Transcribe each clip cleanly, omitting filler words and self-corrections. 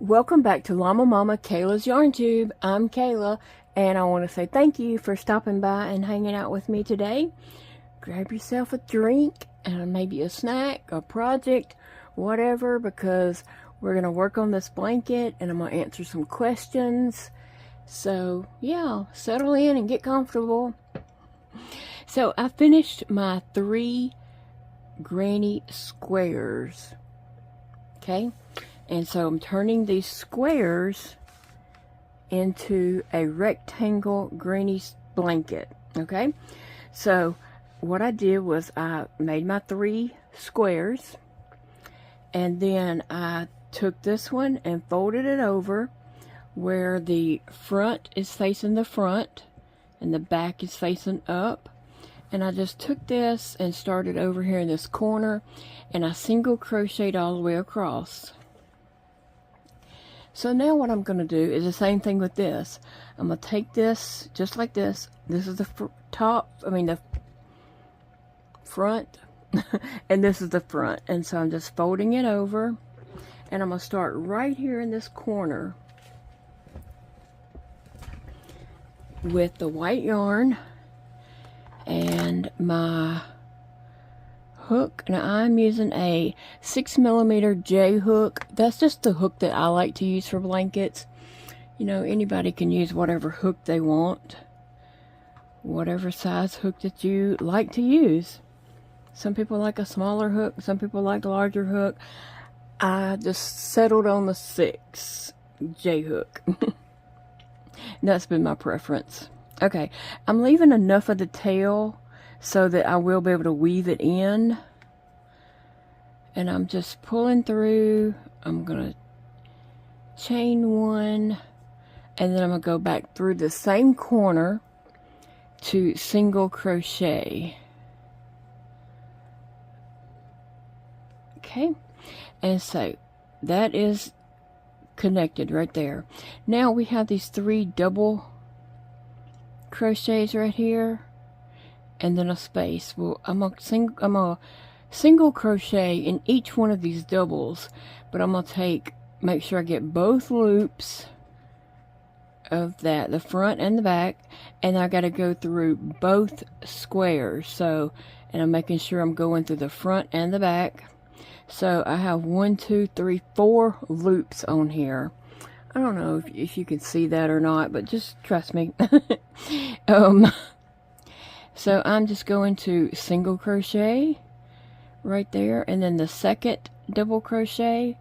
Welcome back to Llama Mama Kayla's Yarn Tube. I'm Kayla, and I want to say thank you for stopping by and hanging out with me today. Grab yourself a drink and maybe a snack, a project, whatever, because we're going to work on this blanket and I'm going to answer some questions. So, yeah, settle in and get comfortable. So, I finished my 3 granny squares. Okay? And so I'm turning these squares into a rectangle granny blanket, okay? So what I did was I made my 3 squares, and then I took this one and folded it over where the front is facing the front and the back is facing up. And I just took this and started over here in this corner, and I single crocheted all the way across. So now what I'm going to do is the same thing with this. I'm going to take this just like this. This is the the front, and this is the front. And so I'm just folding it over, and I'm going to start right here in this corner with the white yarn and my hook. Now I'm using a 6mm J hook. That's just the hook that I like to use for blankets. You know, anybody can use whatever hook they want, whatever size hook that you like to use. Some people like a smaller hook, some people like a larger hook. I just settled on the 6 J hook. That's been my preference. Okay, I'm leaving enough of the tail so that I will be able to weave it in. And I'm just pulling through. I'm going to chain 1. And then I'm going to go back through the same corner to single crochet. Okay. And so that is connected right there. Now we have these 3 double crochets right here, and then a space. Well, I'm a single crochet in each one of these doubles, but I'm gonna make sure I get both loops of that, the front and the back, and I got to go through both squares. So, and I'm making sure I'm going through the front and the back. So I have 1, 2, 3, 4 loops on here. I don't know if you can see that or not, but just trust me. So I'm just going to single crochet right there, and then the second double crochet,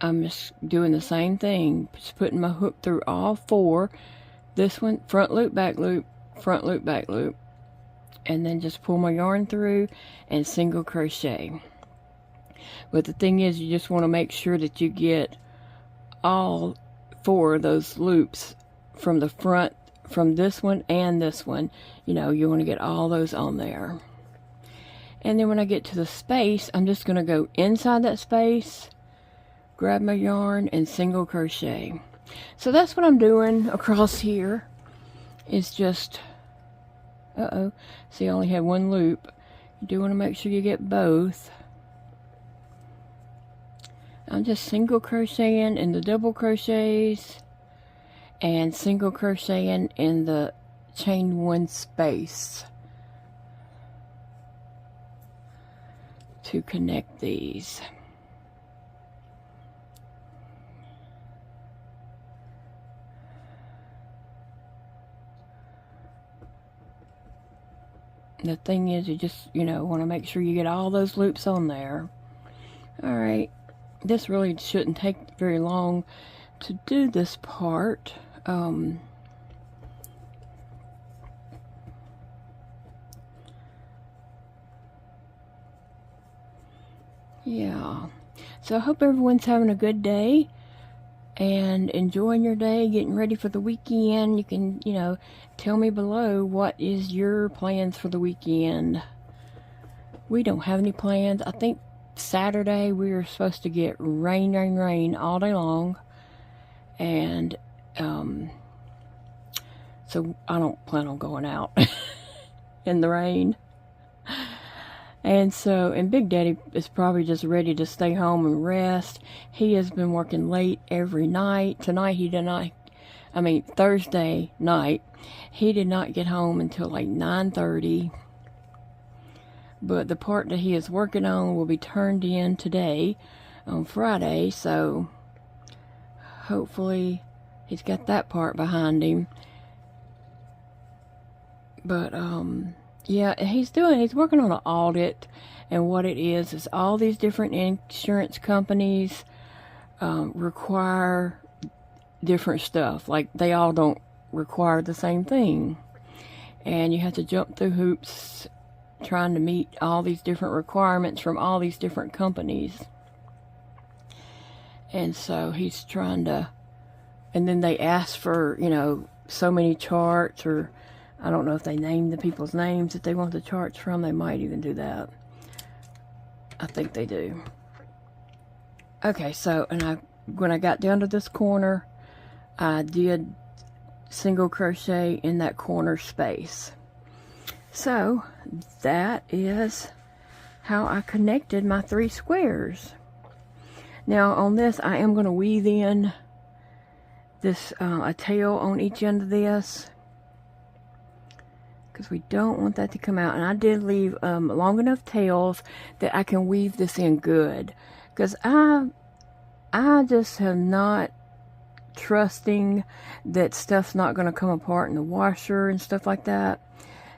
I'm just doing the same thing, just putting my hook through all 4. This one, front loop, back loop, front loop, back loop, and then just pull my yarn through and single crochet. But the thing is, you just want to make sure that you get all 4 of those loops from the front, from this one and this one. You know, you want to get all those on there. And then when I get to the space, I'm just going to go inside that space, grab my yarn, and single crochet. So that's what I'm doing across here. It's just, see, I only had 1 loop. You do want to make sure you get both. I'm just single crocheting in the double crochets and single crocheting in the chain 1 space to connect these. The thing is, you just, want to make sure you get all those loops on there. Alright, this really shouldn't take very long to do this part. Yeah, so I hope everyone's having a good day and enjoying your day, getting ready for the weekend. You can, tell me below what is your plans for the weekend. We don't have any plans. I think Saturday we are supposed to get rain all day long, and so I don't plan on going out in the rain. And so, and Big Daddy is probably just ready to stay home and rest. He has been working late every night. Tonight he did not, Thursday night, he did not get home until like 9:30. But the part that he is working on will be turned in today on Friday, so hopefully he's got that part behind him. But yeah, he's working on an audit, and what it is all these different insurance companies require different stuff. Like, they all don't require the same thing, and you have to jump through hoops trying to meet all these different requirements from all these different companies. And so he's trying to, and then they ask for, so many charts, or I don't know if they name the people's names that they want the charts from. They might even do that. I think they do. Okay, so, and when I got down to this corner, I did single crochet in that corner space. So, that is how I connected my 3 squares. Now, on this, I am going to weave in this, a tail on each end of this, because we don't want that to come out. And I did leave long enough tails that I can weave this in good, because I just am not trusting that stuff's not going to come apart in the washer and stuff like that.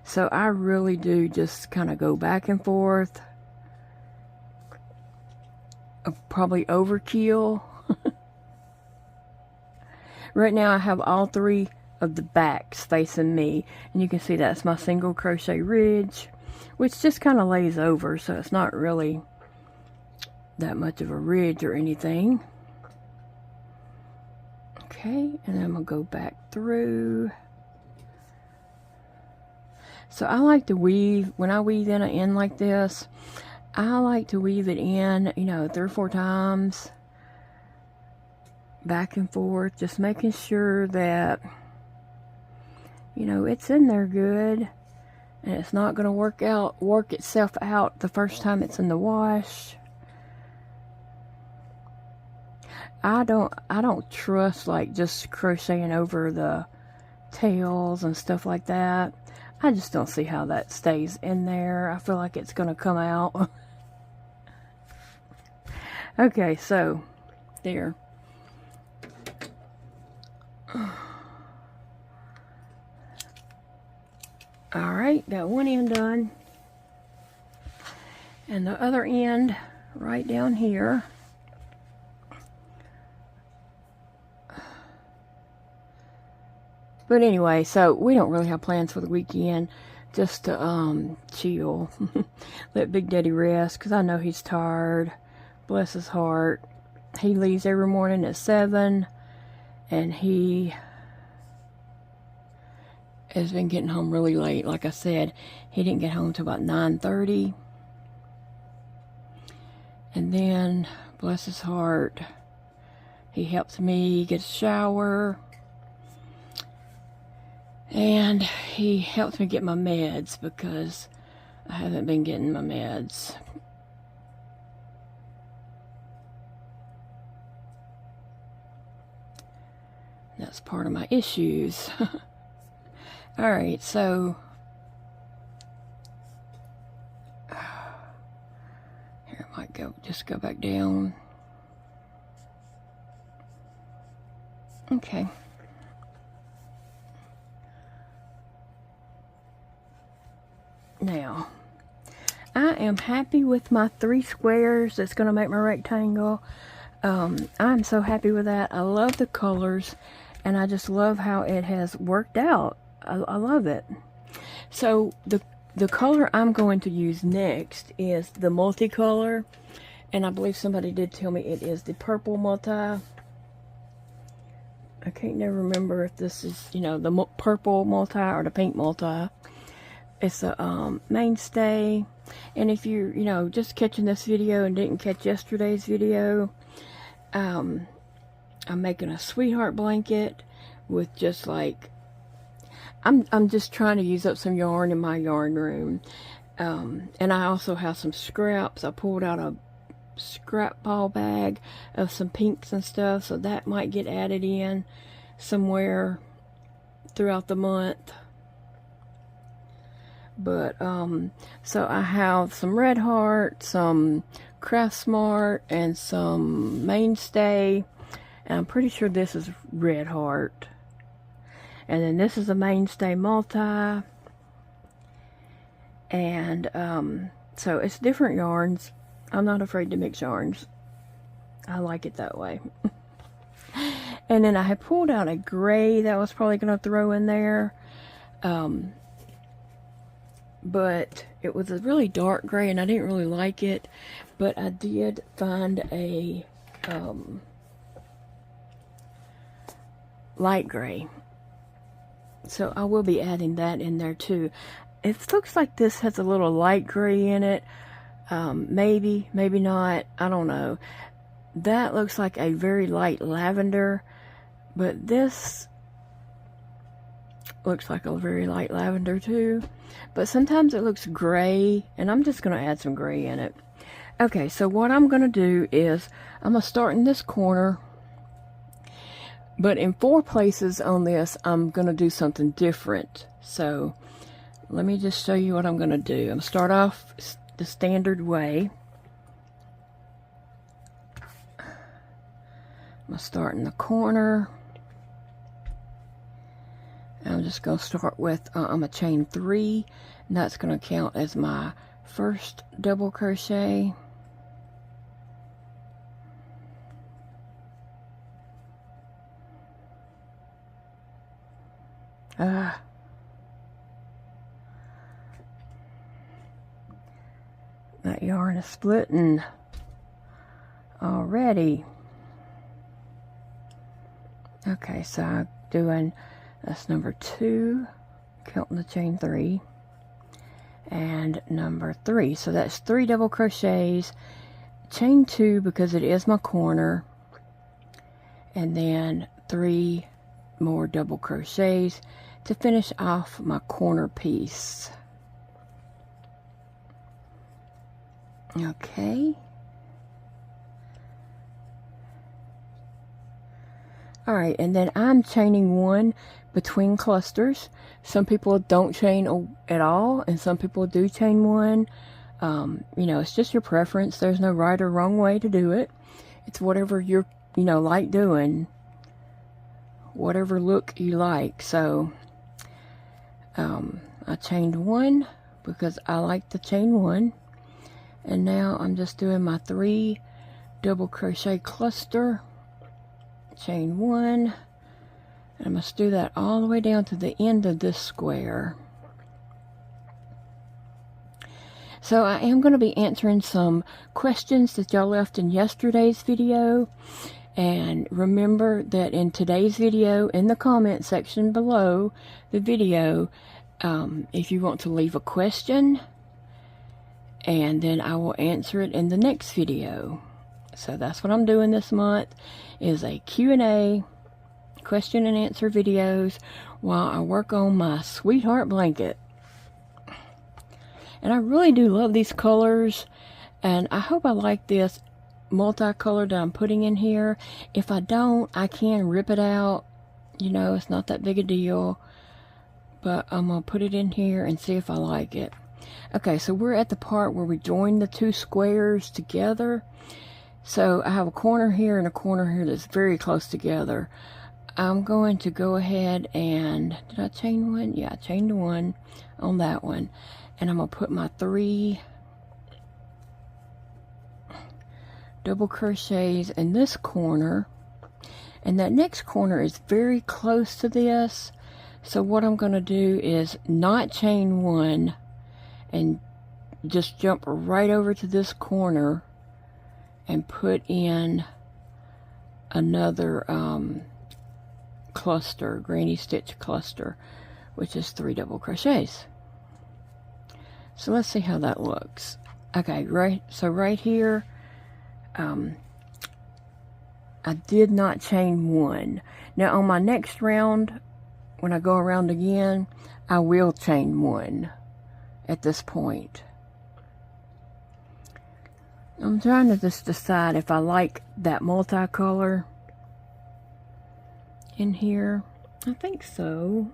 So I really do just kind of go back and forth. Probably overkill. Right now I have all 3 of the backs facing me, and you can see that's my single crochet ridge, which just kind of lays over, so it's not really that much of a ridge or anything. Okay, and then I'm gonna go back through. So I like to weave, when I weave in an end like this, I like to weave it in, 3 or 4 times, back and forth, just making sure that, it's in there good, and it's not going to work itself out the first time it's in the wash. I don't trust, like, just crocheting over the tails and stuff like that. I just don't see how that stays in there. I feel like it's going to come out. Okay, so, there. Alright, got one end done. And the other end right down here. But anyway, so we don't really have plans for the weekend. Just to chill. Let Big Daddy rest, because I know he's tired. Bless his heart. He leaves every morning at 7. And he has been getting home really late. Like I said, he didn't get home till about 9:30. And then, bless his heart, he helps me get a shower. And he helps me get my meds, because I haven't been getting my meds. That's part of my issues. Alright, so here, I might just go back down. Okay. Now, I am happy with my 3 squares. That's going to make my rectangle. I'm so happy with that. I love the colors, and I just love how it has worked out. I love it. So the color I'm going to use next is the multicolor, and I believe somebody did tell me it is the purple multi. I can't never remember if this is, the purple multi or the pink multi. It's a mainstay. And if you're, just catching this video and didn't catch yesterday's video, I'm making a sweetheart blanket with just like, I'm just trying to use up some yarn in my yarn room. And I also have some scraps. I pulled out a scrap ball bag of some pinks and stuff, so that might get added in somewhere throughout the month. But so I have some Red Heart, some Craft Smart, and some Mainstay, and I'm pretty sure this is Red Heart. And then this is a Mainstay multi, and so it's different yarns. I'm not afraid to mix yarns. I like it that way. And then I had pulled out a gray that I was probably going to throw in there. But it was a really dark gray and I didn't really like it. But I did find a light gray. So I will be adding that in there too. It looks like this has a little light gray in it. Maybe, maybe not. I don't know. That looks like a very light lavender. But this looks like a very light lavender too. But sometimes it looks gray, and I'm just going to add some gray in it. Okay, so what I'm going to do is I'm going to start in this corner. But in 4 places on this, I'm going to do something different. So let me just show you what I'm going to do. I'm going to start off the standard way. I'm going to start in the corner. I'm just going to start with, I'm going to chain 3, and that's going to count as my first double crochet. That yarn is splitting already. Okay, so I'm doing, that's number 2, counting the chain 3, and number 3. So that's 3 double crochets, chain 2 because it is my corner, and then 3 more double crochets to finish off my corner piece. Okay. Alright, and then I'm chaining 1 between clusters. Some people don't chain at all, and some people do chain 1. You know, it's just your preference. There's no right or wrong way to do it. It's whatever you're, you know, like doing. Whatever look you like. So, I chained 1 because I like to chain 1. And now I'm just doing my 3 double crochet cluster. Chain 1. And I must do that all the way down to the end of this square. So I am going to be answering some questions that y'all left in yesterday's video. And remember that in today's video, in the comment section below the video, if you want to leave a question, and then I will answer it in the next video. So that's what I'm doing this month, is a Q&A, question and answer videos, while I work on my sweetheart blanket. And I really do love these colors, and I hope I like this multicolor that I'm putting in here. If I don't, I can rip it out. You know, it's not that big a deal. But I'm going to put it in here and see if I like it. Okay, so we're at the part where we join the 2 squares together. So I have a corner here and a corner here that's very close together. I'm going to go ahead and, did I chain 1? Yeah, I chained 1 on that one. And I'm going to put my 3 double crochets in this corner. And that next corner is very close to this. So what I'm going to do is not chain 1 and just jump right over to this corner and put in another cluster, granny stitch cluster, which is 3 double crochets. So let's see how that looks. Okay, so right here, I did not chain 1. Now on my next round, when I go around again, I will chain 1 at this point. I'm trying to just decide if I like that multicolor in here. I think so.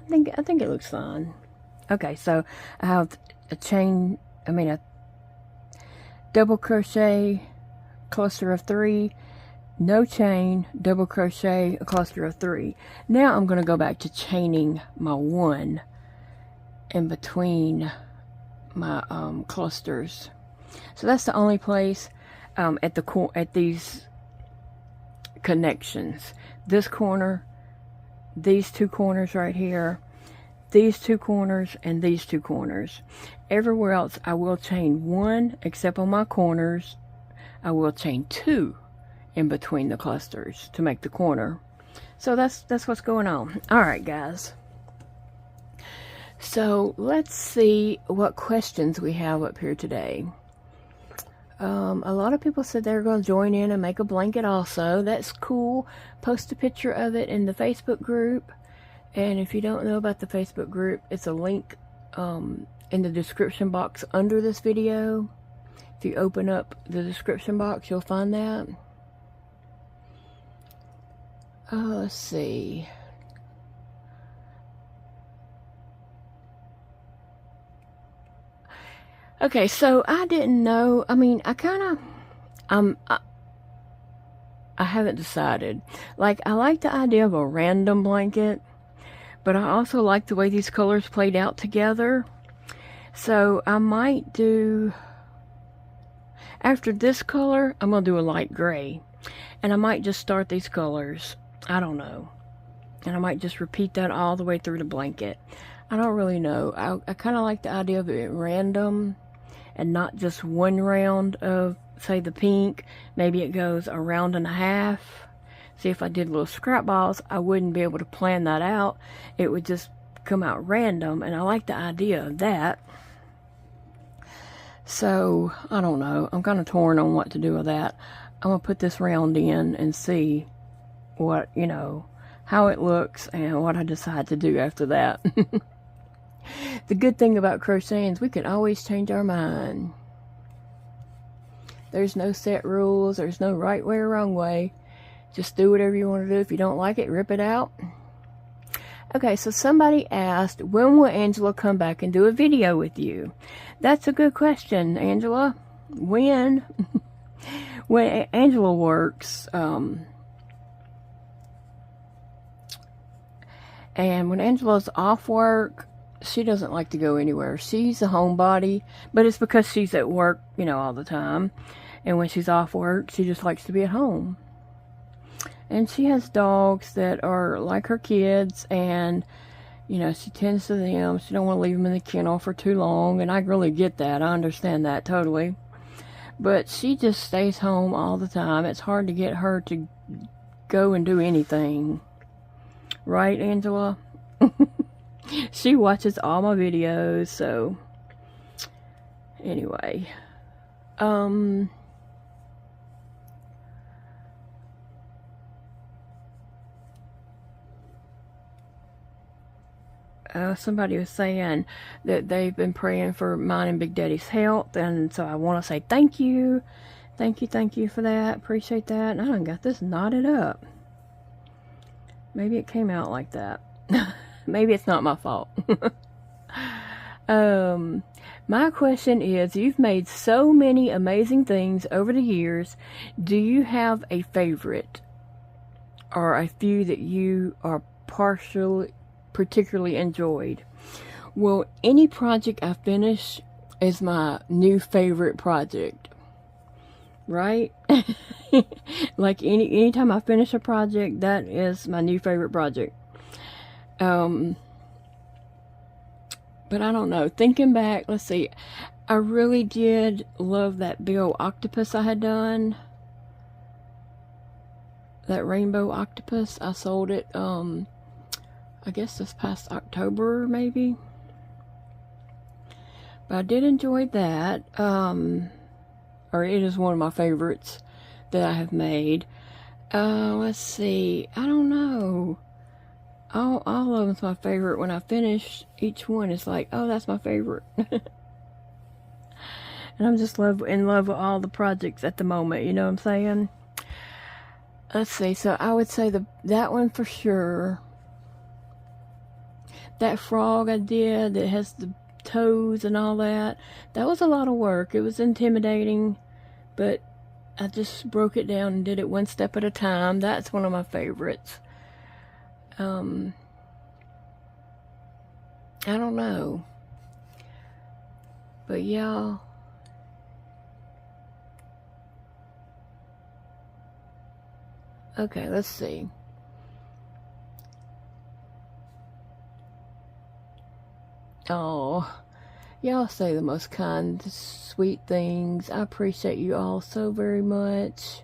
I think it looks fine. Okay, so I have a double crochet, cluster of 3, no chain, double crochet, a cluster of 3. Now I'm going to go back to chaining my 1 in between my clusters. So that's the only place at these connections. This corner, these 2 corners right here, these 2 corners, and these 2 corners. Everywhere else I will chain 1, except on my corners I will chain 2 in between the clusters to make the corner. So that's what's going on. Alright guys, so let's see what questions we have up here today. A lot of people said they're going to join in and make a blanket also. That's cool. Post a picture of it in the Facebook group. And if you don't know about the Facebook group, it's a link in the description box under this video. If you open up the description box, you'll find that. Let's see. Okay, so I didn't know. I mean, I haven't decided. Like, I like the idea of a random blanket, but I also like the way these colors played out together. So I might do, after this color, I'm going to do a light gray. And I might just start these colors. I don't know. And I might just repeat that all the way through the blanket. I don't really know. I kind of like the idea of it random and not just one round of, say, the pink. Maybe it goes a round and a half. See, if I did little scrap balls, I wouldn't be able to plan that out. It would just come out random, and I like the idea of that. So, I don't know. I'm kind of torn on what to do with that. I'm going to put this round in and see what, how it looks and what I decide to do after that. The good thing about crocheting is we can always change our mind. There's no set rules. There's no right way or wrong way. Just do whatever you want to do. If you don't like it, rip it out. Okay, so somebody asked, when will Angela come back and do a video with you? That's a good question, Angela. When? When Angela works, and when Angela's off work, she doesn't like to go anywhere. She's a homebody, but it's because she's at work, all the time. And when she's off work, she just likes to be at home. And she has dogs that are like her kids, and, she tends to them. She don't want to leave them in the kennel for too long, and I really get that. I understand that totally. But she just stays home all the time. It's hard to get her to go and do anything. Right, Angela? She watches all my videos, so anyway. Somebody was saying that they've been praying for mine and Big Daddy's health, and so I want to say thank you. Thank you for that. Appreciate that. And I done got this knotted up. Maybe it came out like that. Maybe it's not my fault. My question is, you've made so many amazing things over the years. Do you have a favorite or a few that you are particularly enjoyed? Well, any project I finish is my new favorite project, right? Like anytime I finish a project, that is my new favorite project. But I don't know, thinking back, let's see, I really did love that big old octopus I had done. That rainbow octopus. I sold it, I guess this past October, maybe. But I did enjoy that. Or it is one of my favorites that I have made. Let's see. I don't know. all of them's my favorite. When I finish each one, it's like, oh, that's my favorite. And I'm just in love with all the projects at the moment, you know what I'm saying? Let's see, so I would say that one for sure. That frog I did that has the toes and all that, that was a lot of work. It was intimidating, but I just broke it down and did it one step at a time. That's one of my favorites. I don't know. But yeah. Okay, let's see. Oh, y'all say the most kind, sweet things. I appreciate you all so very much.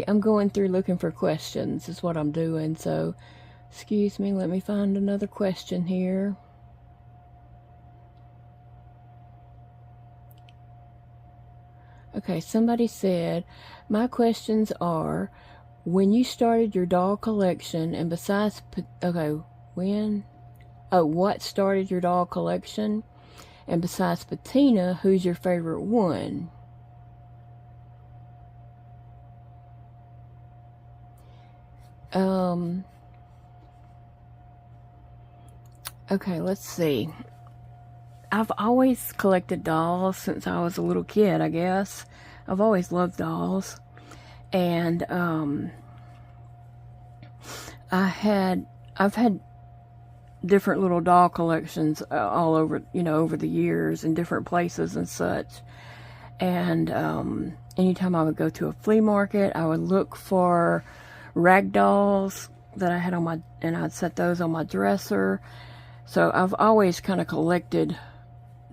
I'm going through looking for questions is what I'm doing, so excuse me, let me find another question here. Okay, somebody said, my questions are, when you started your doll collection, and besides, okay, what started your doll collection? And besides patina, who's your favorite one? Okay, let's see. I've always collected dolls since I was a little kid, I guess. I've always loved dolls. And, I've had different little doll collections all over, over the years in different places and such. And, anytime I would go to a flea market, I would look for rag dolls that I had and I'd set those on my dresser. So I've always kind of collected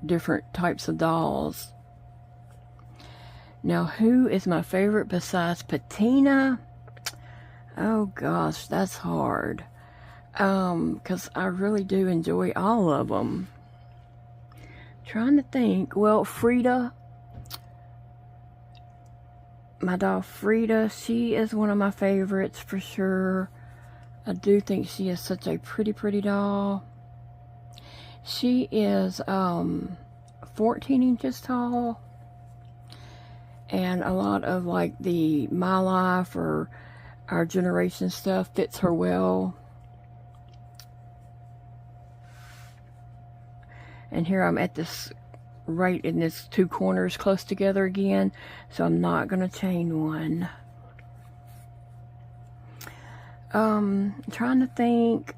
different types of dolls. Now, who is my favorite besides patina? Oh gosh, that's hard. 'Cause I really do enjoy all of them. Trying to think. Well, Frida, my doll Frida, she is one of my favorites for sure. I do think she is such a pretty doll. She is 14 inches tall, and a lot of like the My Life or Our Generation stuff fits her well. And here I'm at this right in this two corners close together again, so I'm not gonna chain one. Trying to think.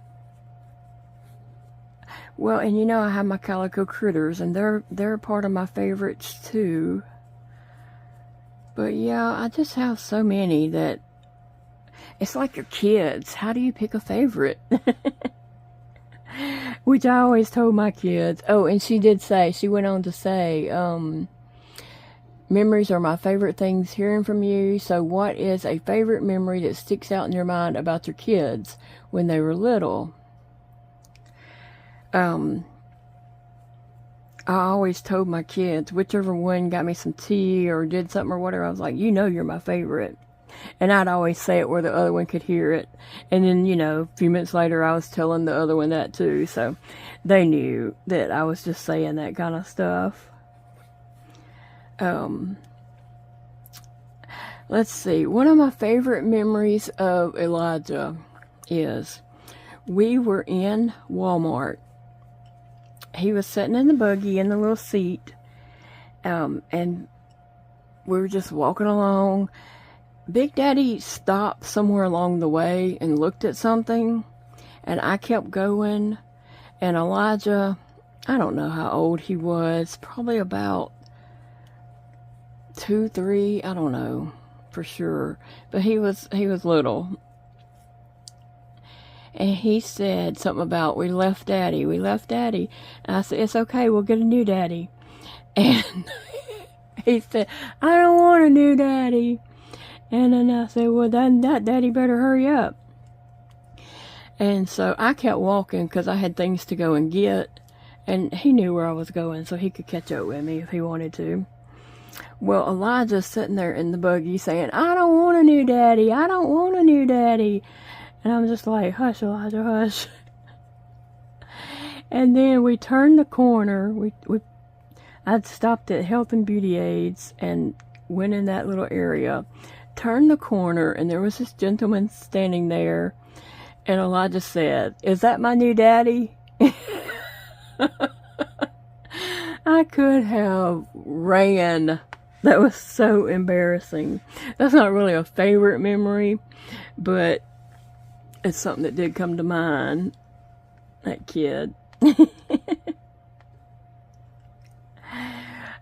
Well, and I have my calico critters, and they're part of my favorites too. But yeah, I just have so many that it's like your kids. How do you pick a favorite? Which I always told my kids. Oh, and she went on to say, memories are my favorite things hearing from you. So what is a favorite memory that sticks out in your mind about your kids when they were little? I always told my kids, whichever one got me some tea or did something or whatever, I was like, you're my favorite. And I'd always say it where the other one could hear it. And then, a few minutes later, I was telling the other one that too. So they knew that I was just saying that kind of stuff. Let's see. One of my favorite memories of Elijah is we were in Walmart. He was sitting in the buggy in the little seat. And we were just walking along. Big Daddy stopped somewhere along the way and looked at something, and I kept going. And Elijah, I don't know how old he was, probably about 2, 3, I don't know for sure, but he was little. And he said something about, we left Daddy. And I said, it's okay, we'll get a new daddy. And he said, I don't want a new daddy. And then I said, well, then that daddy better hurry up. And so I kept walking because I had things to go and get. And he knew where I was going, so he could catch up with me if he wanted to. Well, Elijah's sitting there in the buggy saying, I don't want a new daddy. I don't want a new daddy. And I'm just like, hush, Elijah, hush. And then we turned the corner. I'd stopped at Health and Beauty Aids and went in that little area. Turned the corner, and there was this gentleman standing there. And Elijah said, is that my new daddy? I could have ran. That was so embarrassing. That's not really a favorite memory, but it's something that did come to mind. That kid.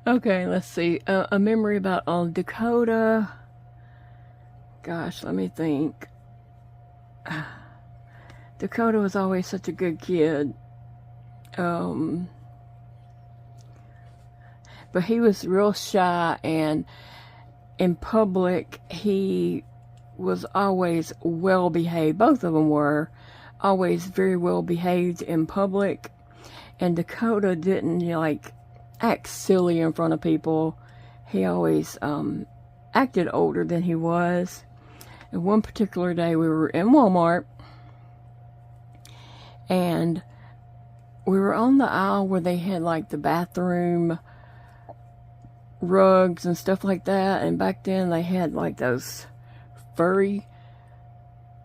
Okay, let's see. A memory about Dakota. Gosh, let me think. Dakota was always such a good kid. But he was real shy, and in public, he was always well behaved. Both of them were always very well behaved in public. And Dakota didn't, like, act silly in front of people. He always acted older than he was. And one particular day, we were in Walmart, and we were on the aisle where they had, like, the bathroom rugs and stuff like that. And back then, they had, like, those furry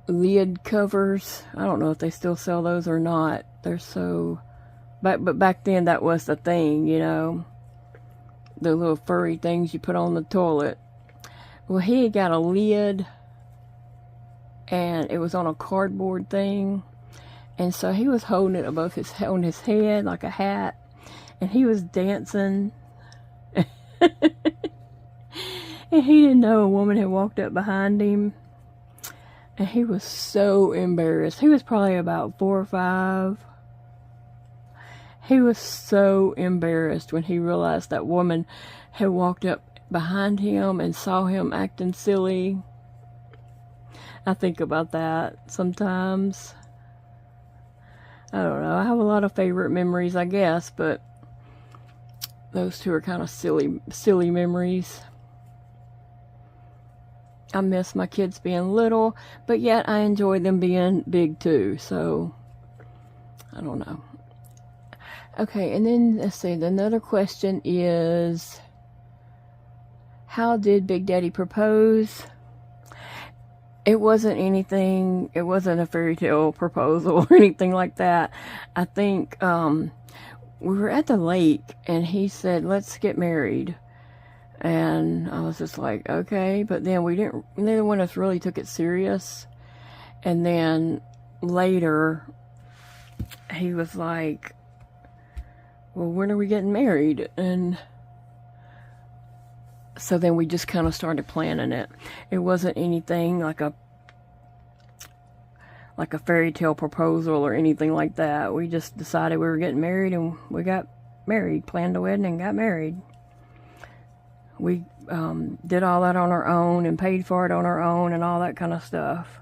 lid covers. I don't know if they still sell those or not. They're so... But back then, that was the thing, you know. The little furry things you put on the toilet. Well, he had got a lid, and it was on a cardboard thing. And so he was holding it above on his head like a hat. And he was dancing. And he didn't know a woman had walked up behind him. And he was so embarrassed. He was probably about 4 or 5. He was so embarrassed when he realized that woman had walked up behind him and saw him acting silly. I think about that sometimes. I don't know. I have a lot of favorite memories, I guess, but those two are kind of silly memories. I miss my kids being little, but yet I enjoy them being big too, so I don't know. Okay, and then let's see, another question is, how did Big Daddy propose? It wasn't anything, it wasn't a fairy tale proposal or anything like that. I think we were at the lake, and he said, let's get married. And I was just like, okay. But then neither one of us really took it serious. And then later, he was like, well, when are we getting married? And so then we just kind of started planning it. It wasn't anything like a fairy tale proposal or anything like that. We just decided we were getting married, and we got married, planned a wedding and got married. We did all that on our own and paid for it on our own and all that kind of stuff.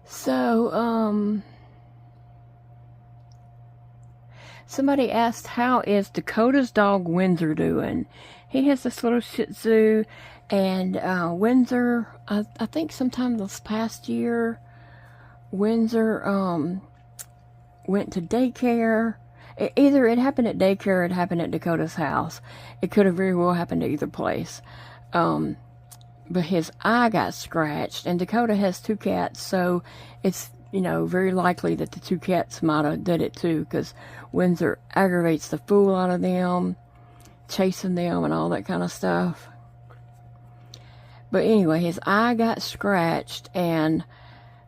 So, somebody asked, how is Dakota's dog Windsor doing? He has this little Shih Tzu, and Windsor, I think sometime this past year, Windsor went to daycare. Either it happened at daycare or it happened at Dakota's house. It could have very well happened at either place. But his eye got scratched, and Dakota has 2 cats, so it's, very likely that the 2 cats might have did it too, because Windsor aggravates the fool out of them, chasing them and all that kind of stuff. But anyway, his eye got scratched, and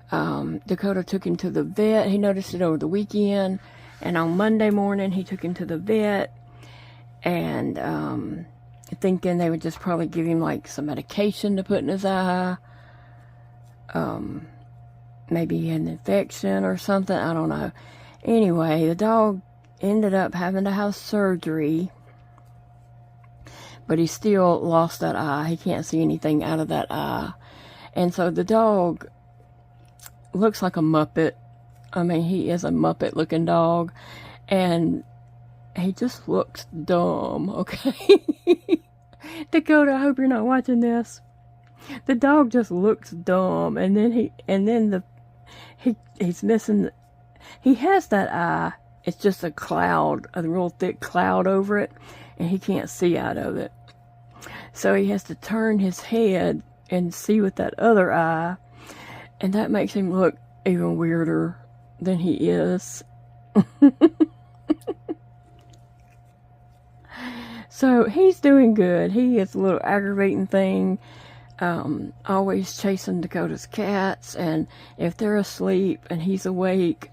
Dakota took him to the vet. He noticed it over the weekend, and on Monday morning, he took him to the vet, and thinking they would just probably give him like some medication to put in his eye. Maybe he had an infection or something, I don't know. Anyway, the dog ended up having to have surgery, but he still lost that eye. He can't see anything out of that eye. And so the dog looks like a Muppet. I mean, he is a Muppet looking dog, and he just looks dumb, okay? Dakota, I hope you're not watching this. The dog just looks dumb, and then he's missing, he has that eye. It's just a cloud, a real thick cloud over it, and he can't see out of it. So he has to turn his head and see with that other eye, and that makes him look even weirder than he is. So he's doing good. He is a little aggravating thing, always chasing Dakota's cats, and if they're asleep and he's awake,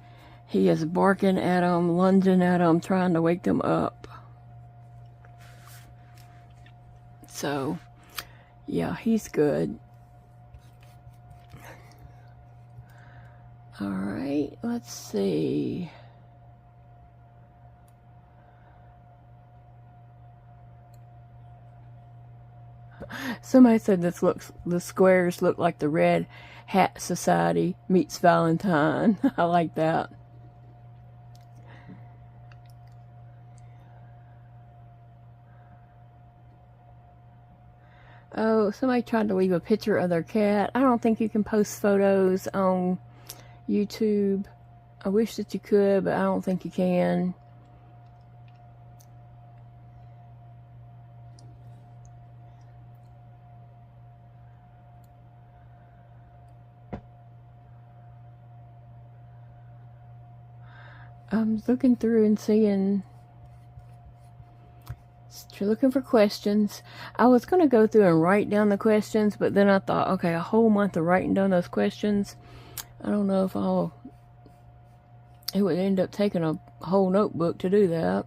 he is barking at them, lunging at them, trying to wake them up. So, yeah, he's good. Alright, let's see. Somebody said the squares look like the Red Hat Society meets Valentine. I like that. Oh, somebody tried to leave a picture of their cat. I don't think you can post photos on YouTube. I wish that you could, but I don't think you can. I'm looking through and seeing, you're looking for questions. I was going to go through and write down the questions, but then I thought, okay, a whole month of writing down those questions, I don't know if it would end up taking a whole notebook to do that.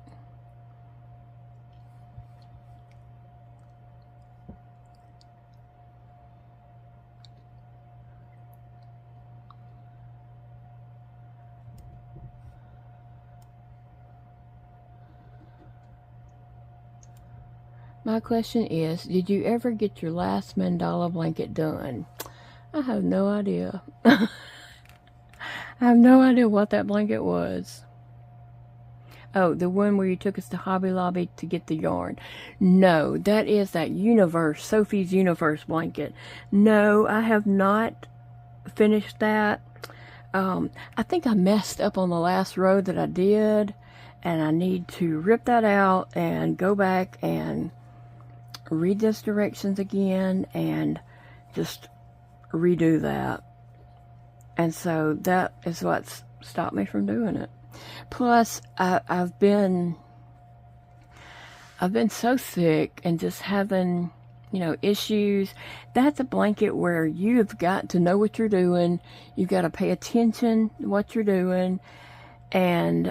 My question is, did you ever get your last mandala blanket done? I have no idea. I have no idea what that blanket was. Oh, the one where you took us to Hobby Lobby to get the yarn. No, that is that Universe, Sophie's Universe blanket. No, I have not finished that. I think I messed up on the last row that I did, and I need to rip that out and go back and read those directions again and just redo that. And so that is what's stopped me from doing it. Plus, I've been so sick and just having, issues. That's a blanket where you've got to know what you're doing. You've got to pay attention to what you're doing, and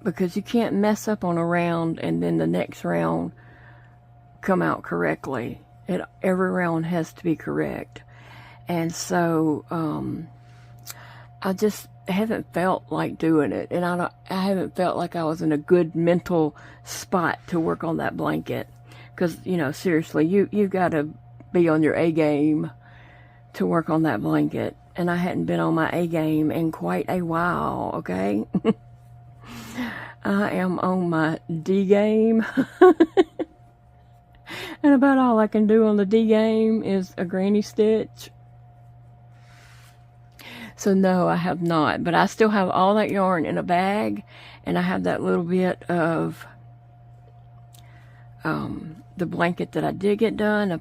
because you can't mess up on a round and then the next round come out correctly. Every round has to be correct. And so I just haven't felt like doing it, and I haven't felt like I was in a good mental spot to work on that blanket, because seriously, you got to be on your A game to work on that blanket, and I hadn't been on my A game in quite a while. Okay. I am on my D game. And about all I can do on the D game is a granny stitch. So no, I have not. But I still have all that yarn in a bag. And I have that little bit of the blanket that I did get done.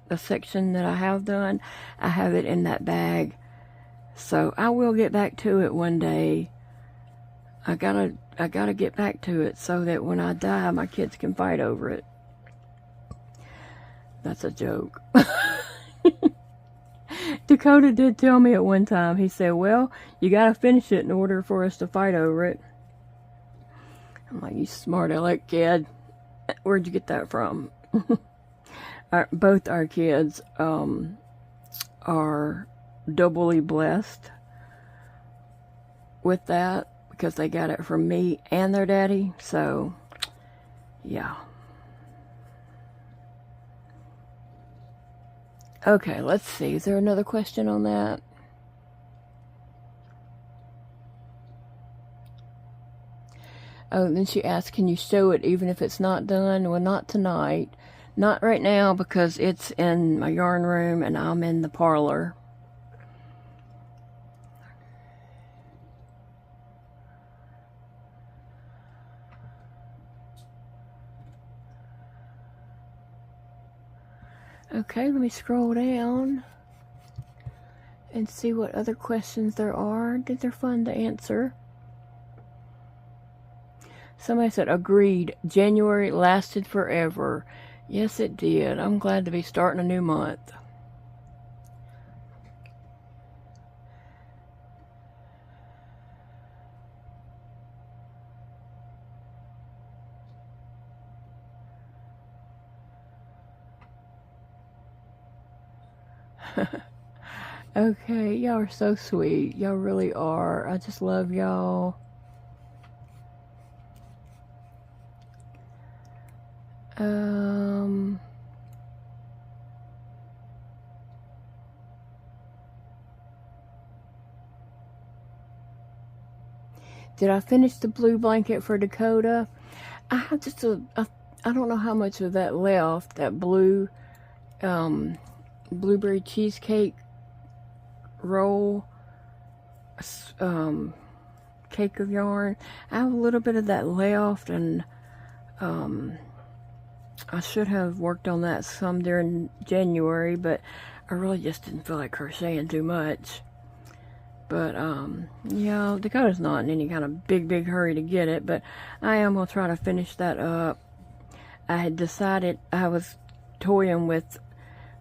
The section that I have done. I have it in that bag. So I will get back to it one day. I gotta get back to it so that when I die, my kids can fight over it. That's a joke. Dakota did tell me at one time, he said, well, you gotta finish it in order for us to fight over it. I'm like, you smart aleck kid. Where'd you get that from? Both our kids are doubly blessed with that, because they got it from me and their daddy. So, yeah. Okay, let's see. Is there another question on that? Oh, then she asked, can you sew it even if it's not done? Well, not tonight. Not right now because it's in my yarn room and I'm in the parlor. Okay, let me scroll down and see what other questions there are. They're fun to answer. Somebody said, agreed, January lasted forever. Yes, it did. I'm glad to be starting a new month. Okay, y'all are so sweet. Y'all really are. I just love y'all. Did I finish the blue blanket for Dakota? I have just I don't know how much of that left, that blue blueberry cheesecake roll, cake of yarn. I have a little bit of that left, and I should have worked on that some during January, but I really just didn't feel like crocheting too much. But yeah, Dakota's not in any kind of big hurry to get it, but I am gonna try to finish that up. I had decided I was toying with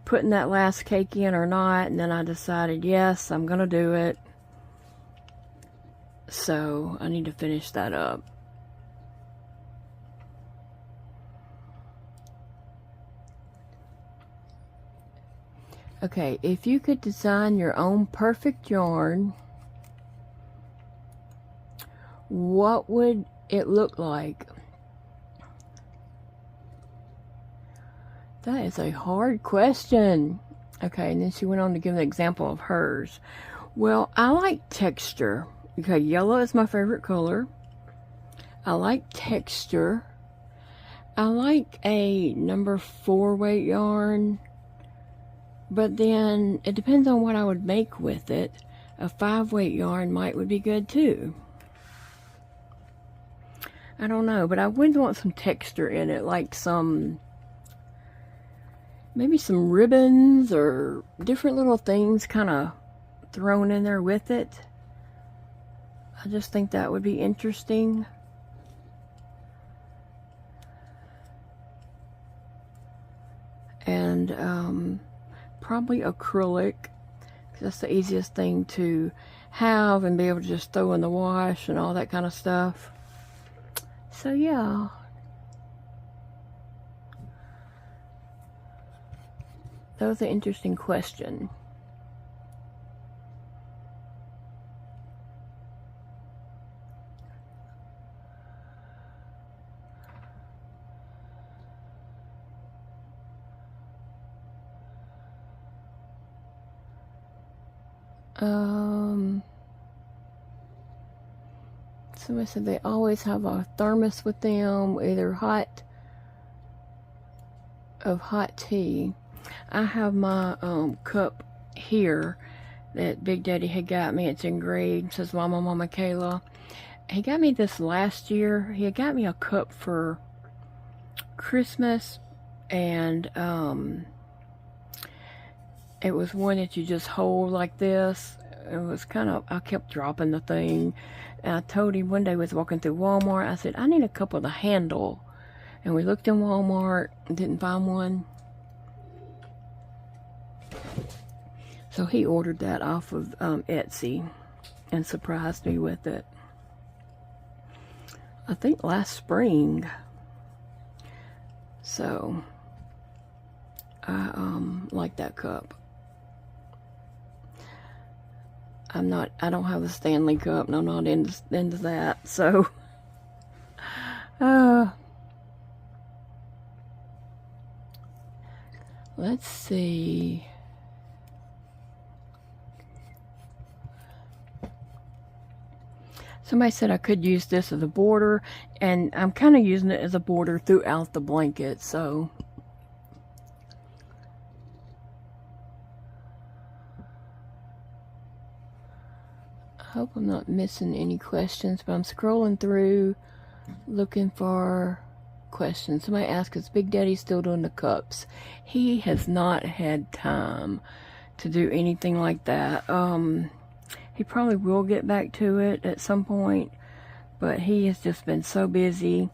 putting that last cake in or not, and then I decided, yes, I'm gonna do it. So I need to finish that up. Okay, if you could design your own perfect yarn, what would it look like? That is a hard question. Okay, and then she went on to give an example of hers. Well, I like texture. Okay, yellow is my favorite color. I like texture. I like a number 4 weight yarn. But then it depends on what I would make with it. A 5 weight yarn would be good too. I don't know, but I would want some texture in it, like maybe some ribbons or different little things kind of thrown in there with it. I just think that would be interesting. And probably acrylic, because that's the easiest thing to have and be able to just throw in the wash and all that kind of stuff. So yeah. That was an interesting question. Somebody said they always have a thermos with them, either hot tea. I have my cup here that Big Daddy had got me. It's engraved, it says Llama. He got me this last year. He had got me a cup for Christmas, and it was one that you just hold like this. It was kind of, I kept dropping the thing. And I told him one day I was walking through Walmart, I said, I need a cup with a handle. And we looked in Walmart and didn't find one. So he ordered that off of Etsy and surprised me with it. I think last spring. So I like that cup. I don't have a Stanley cup, and I'm not into that, so let's see. Somebody said I could use this as a border, and I'm kind of using it as a border throughout the blanket, so. I hope I'm not missing any questions, but I'm scrolling through looking for questions. Somebody asked, is Big Daddy still doing the cups? He has not had time to do anything like that. He probably will get back to it at some point, but he has just been so busy,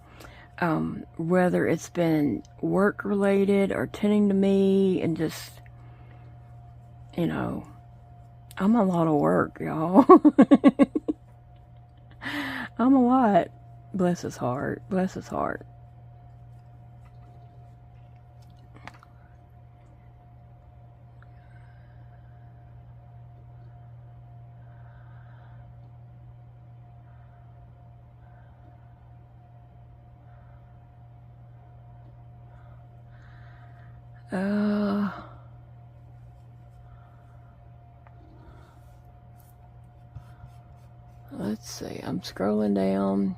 whether it's been work related or tending to me, and just, you know, I'm a lot of work, y'all. I'm a lot. Bless his heart. Bless his heart. Let's see. I'm scrolling down.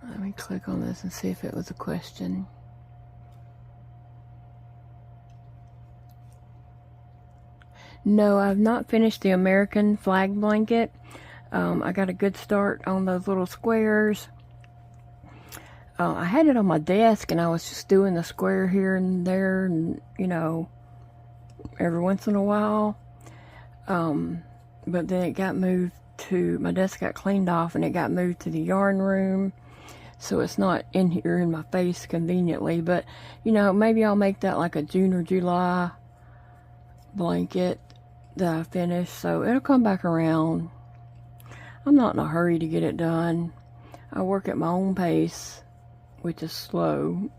Let me click on this and see if it was a question. No, I've not finished the American flag blanket. I got a good start on those little squares. I had it on my desk, and I was just doing the square here and there, and, you know, every once in a while. But then it got moved to, my desk got cleaned off, and it got moved to the yarn room. So it's not in here in my face conveniently. But, you know, maybe I'll make that like a June or July blanket that I finish. So it'll come back around. I'm not in a hurry to get it done. I work at my own pace, which is slow.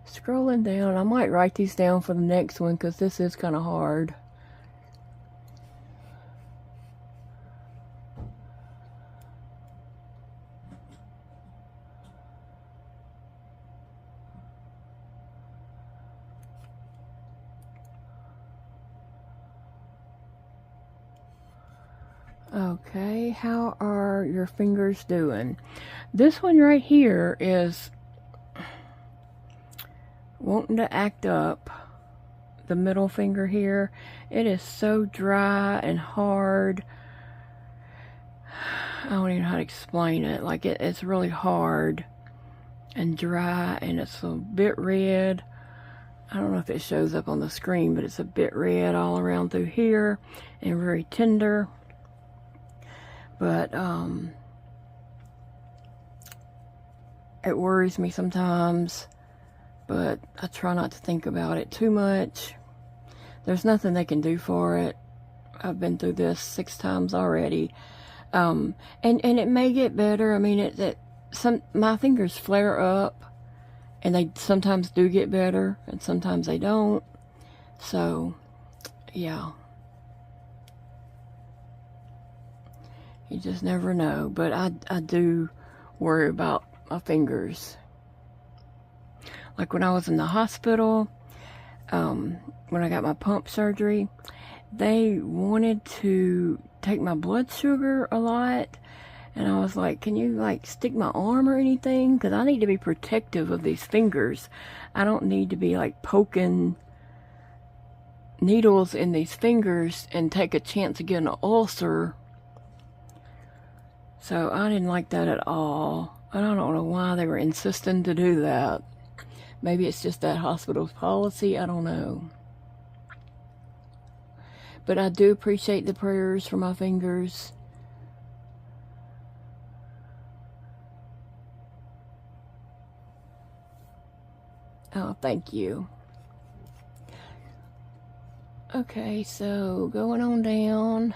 Scrolling down, I might write these down for the next one because this is kind of hard. Okay, how are your fingers doing? This one right here is wanting to act up. The middle finger here, it is so dry and hard. I don't even know how to explain it. Like it's really hard and dry, and it's a bit red. I don't know if it shows up on the screen, but it's a bit red all around through here and very tender. But it worries me sometimes, but I try not to think about it too much. There's nothing they can do for it. I've been through this 6 times already. And it may get better. I mean, my fingers flare up, and they sometimes do get better, and sometimes they don't. So, yeah. You just never know. But I do worry about my fingers. Like when I was in the hospital, when I got my pump surgery, they wanted to take my blood sugar a lot. And I was like, can you like stick my arm or anything? Because I need to be protective of these fingers. I don't need to be like poking needles in these fingers and take a chance of getting an ulcer. So I didn't like that at all. I don't know why they were insisting to do that. Maybe it's just that hospital's policy. I don't know. But I do appreciate the prayers for my fingers. Oh, thank you. Okay, so going on down.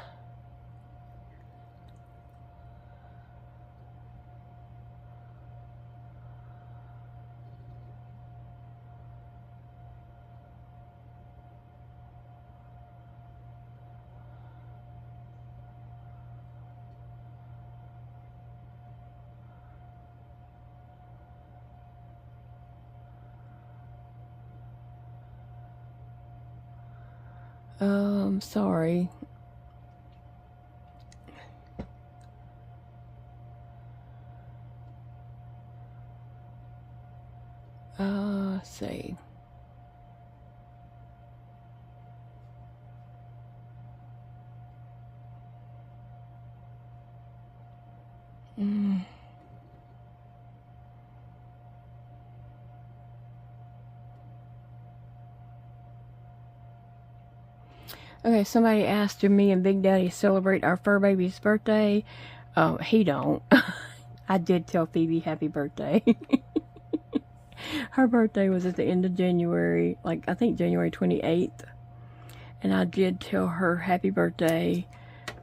Sorry. Let's see. Okay, somebody asked, do me and Big Daddy celebrate our fur baby's birthday? He don't. I did tell Phoebe happy birthday. Her birthday was at the end of January, like I think January 28th. And I did tell her happy birthday,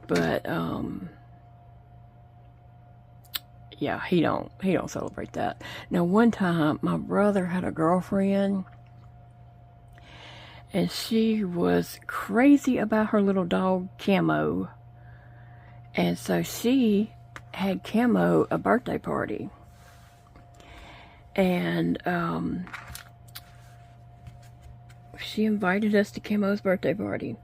but yeah, he don't celebrate that. Now one time my brother had a girlfriend, and she was crazy about her little dog Camo. And so she had Camo a birthday party. And she invited us to Camo's birthday party.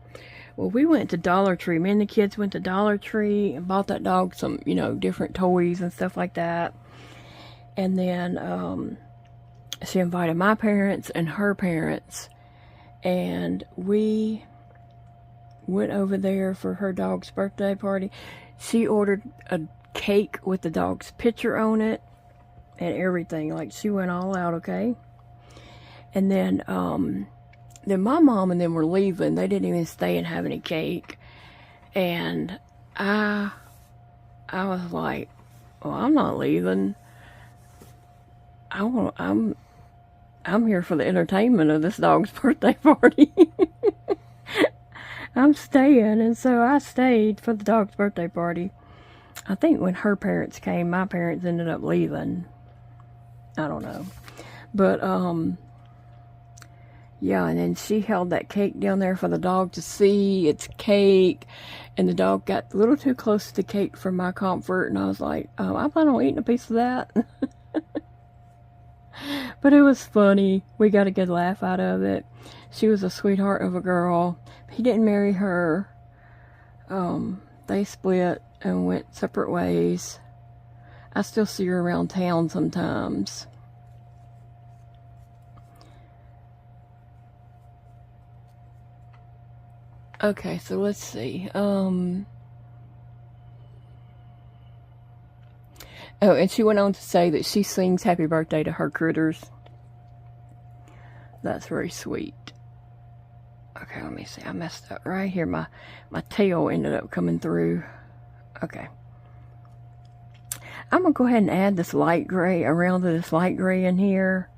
Well, we went to Dollar Tree. Me and the kids went to Dollar Tree and bought that dog some, you know, different toys and stuff like that. And then she invited my parents and her parents. And we went over there for her dog's birthday party. She ordered a cake with the dog's picture on it and everything. Like, she went all out, okay? And then my mom and them were leaving. They didn't even stay and have any cake. And I was like, well, I'm not leaving. I'm here for the entertainment of this dog's birthday party. I'm staying, and so I stayed for the dog's birthday party. I think when her parents came, my parents ended up leaving. I don't know. But, yeah, and then she held that cake down there for the dog to see. It's cake, and the dog got a little too close to the cake for my comfort, and I was like, oh, I plan on eating a piece of that. But it was funny. We got a good laugh out of it. She was a sweetheart of a girl. He didn't marry her. They split and went separate ways. I still see her around town sometimes. Okay, so let's see. Oh, and she went on to say that she sings happy birthday to her critters. That's very sweet. Okay, let me see. I messed up right here. My tail ended up coming through. Okay. I'm going to go ahead and add this light gray, around this light gray in here.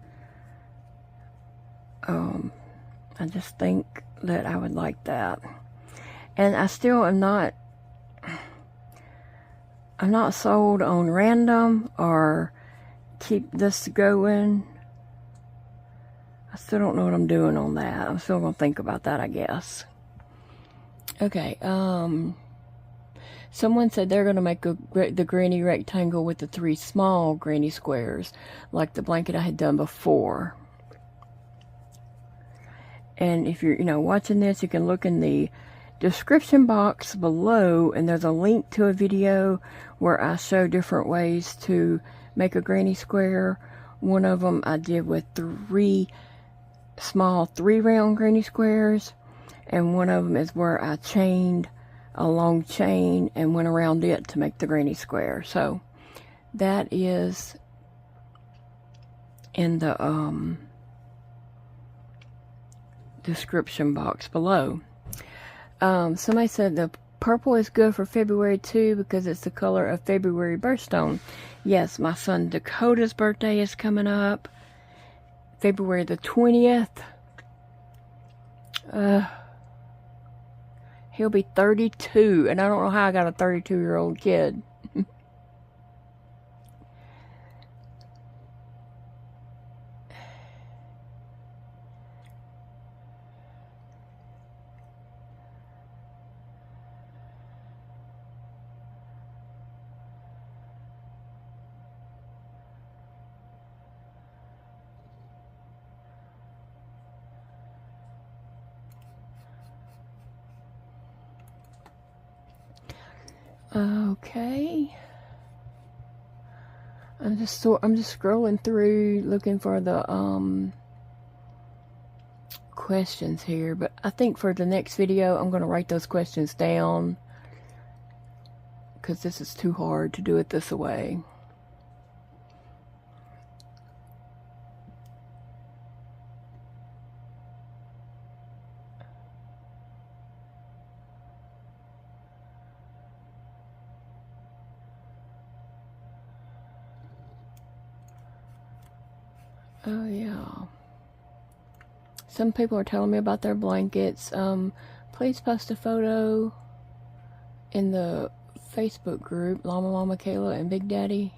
I just think that I would like that. And I still am not... I'm not sold on random or keep this going. I still don't know what I'm doing on that. I'm still going to think about that, I guess. Okay, someone said they're going to make the granny rectangle with the 3 small granny squares, like the blanket I had done before. And if you're, watching this, you can look in the description box below, and there's a link to a video where I show different ways to make a granny square. One of them I did with 3 small 3 round granny squares, and one of them is where I chained a long chain and went around it to make the granny square. So that is in the description box below. Somebody said the purple is good for February too because it's the color of February birthstone. Yes, my son Dakota's birthday is coming up. February the 20th. He'll be 32, and I don't know how I got a 32-year-old kid. Okay. I'm just scrolling through looking for the questions here, but I think for the next video I'm going to write those questions down because this is too hard to do it this way. Oh yeah. Some people are telling me about their blankets. Please post a photo in the Facebook group, Llama and Big Daddy.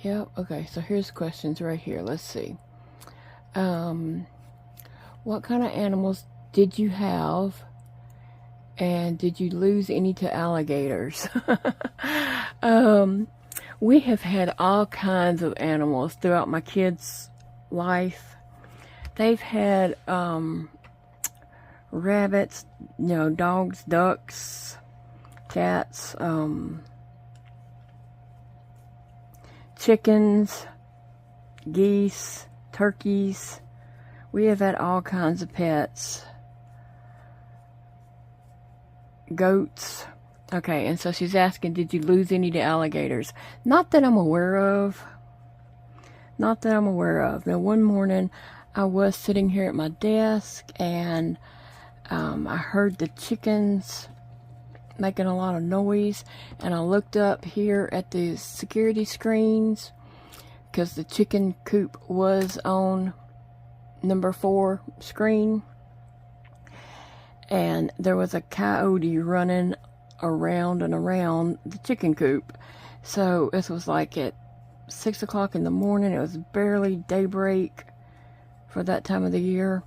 Yep, okay, so here's questions right here. Let's see. What kind of animals did you have? And did you lose any to alligators? We have had all kinds of animals throughout my kids' life. They've had rabbits, dogs, ducks, cats, chickens, geese, turkeys. We have had all kinds of pets. Goats. Okay, and so she's asking, did you lose any to alligators? Not that I'm aware of. Not that I'm aware of. Now, one morning, I was sitting here at my desk, and I heard the chickens making a lot of noise, and I looked up here at the security screens, because the chicken coop was on number 4 screen, and there was a coyote running around and around the chicken coop. So this was like at 6 o'clock in the morning. It was barely daybreak for that time of the year,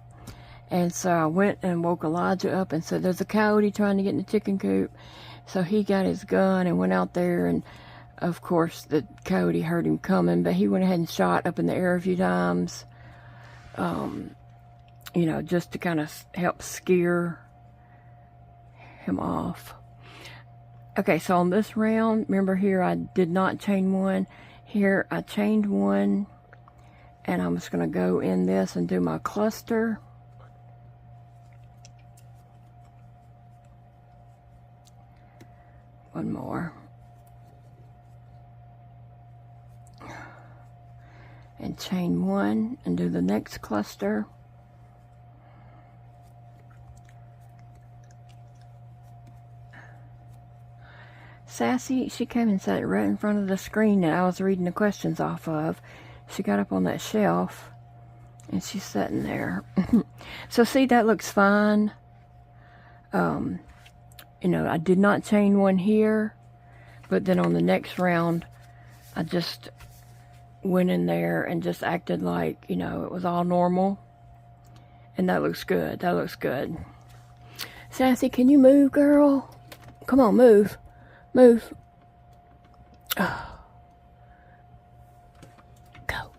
and so I went and woke Elijah up and said, there's a coyote trying to get in the chicken coop. So he got his gun and went out there, and of course the coyote heard him coming, but he went ahead and shot up in the air a few times, just to kind of help scare him off. Okay, so on this round, remember here I did not chain one. Here I chained one, and I'm just going to go in this and do my cluster. One more. And chain one and do the next cluster. Sassy, she came and sat right in front of the screen that I was reading the questions off of. She got up on that shelf and she's sitting there. So see, that looks fine. I did not chain one here, but then on the next round, I just went in there and just acted like, it was all normal. And that looks good. That looks good. Sassy, can you move, girl? Come on, move. Move. Oh. Go.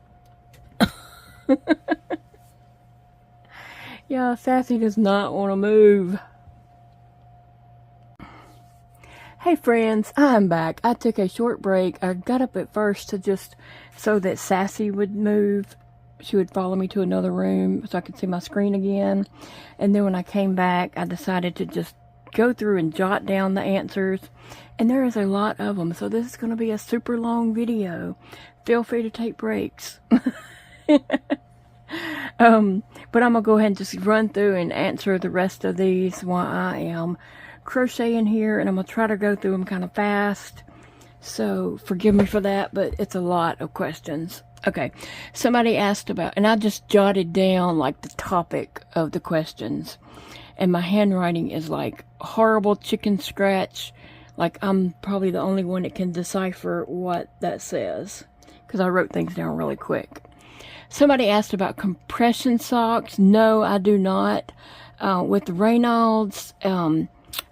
Yeah, Sassy does not want to move. Hey friends, I'm back. I took a short break. I got up at first to just so that Sassy would move. She would follow me to another room so I could see my screen again. And then when I came back, I decided to just go through and jot down the answers. And there is a lot of them, so this is going to be a super long video. Feel free to take breaks. But I'm going to go ahead and just run through and answer the rest of these while I am crocheting here, and I'm going to try to go through them kind of fast. So forgive me for that, but it's a lot of questions. Okay, somebody asked about, and I just jotted down like the topic of the questions. And my handwriting is like horrible chicken scratch. Like I'm probably the only one that can decipher what that says, because I wrote things down really quick. Somebody asked about compression socks. No, I do not. With the Reynolds,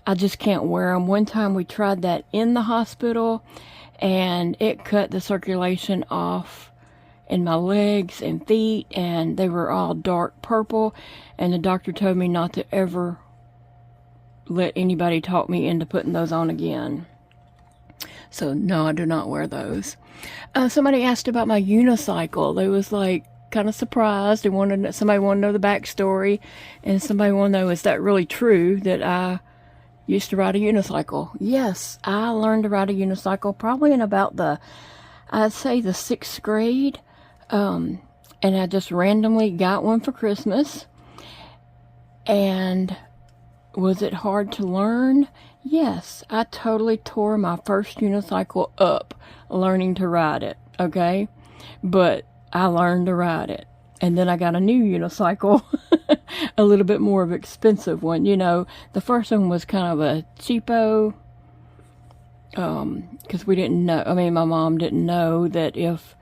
I just can't wear them. One time we tried that in the hospital, and it cut the circulation off in my legs and feet, and they were all dark purple, and the doctor told me not to ever let anybody talk me into putting those on again. So no, I do not wear those. Somebody asked about my unicycle. They was like kind of surprised. Somebody wanted to know the backstory, and somebody wanted to know, is that really true that I used to ride a unicycle? Yes, I learned to ride a unicycle probably in about I'd say the 6th grade. And I just randomly got one for Christmas. And was it hard to learn? Yes, I totally tore my first unicycle up learning to ride it, okay? But I learned to ride it. And then I got a new unicycle, a little bit more of an expensive one. You know, the first one was kind of a cheapo, because we didn't know, I mean, my mom didn't know that if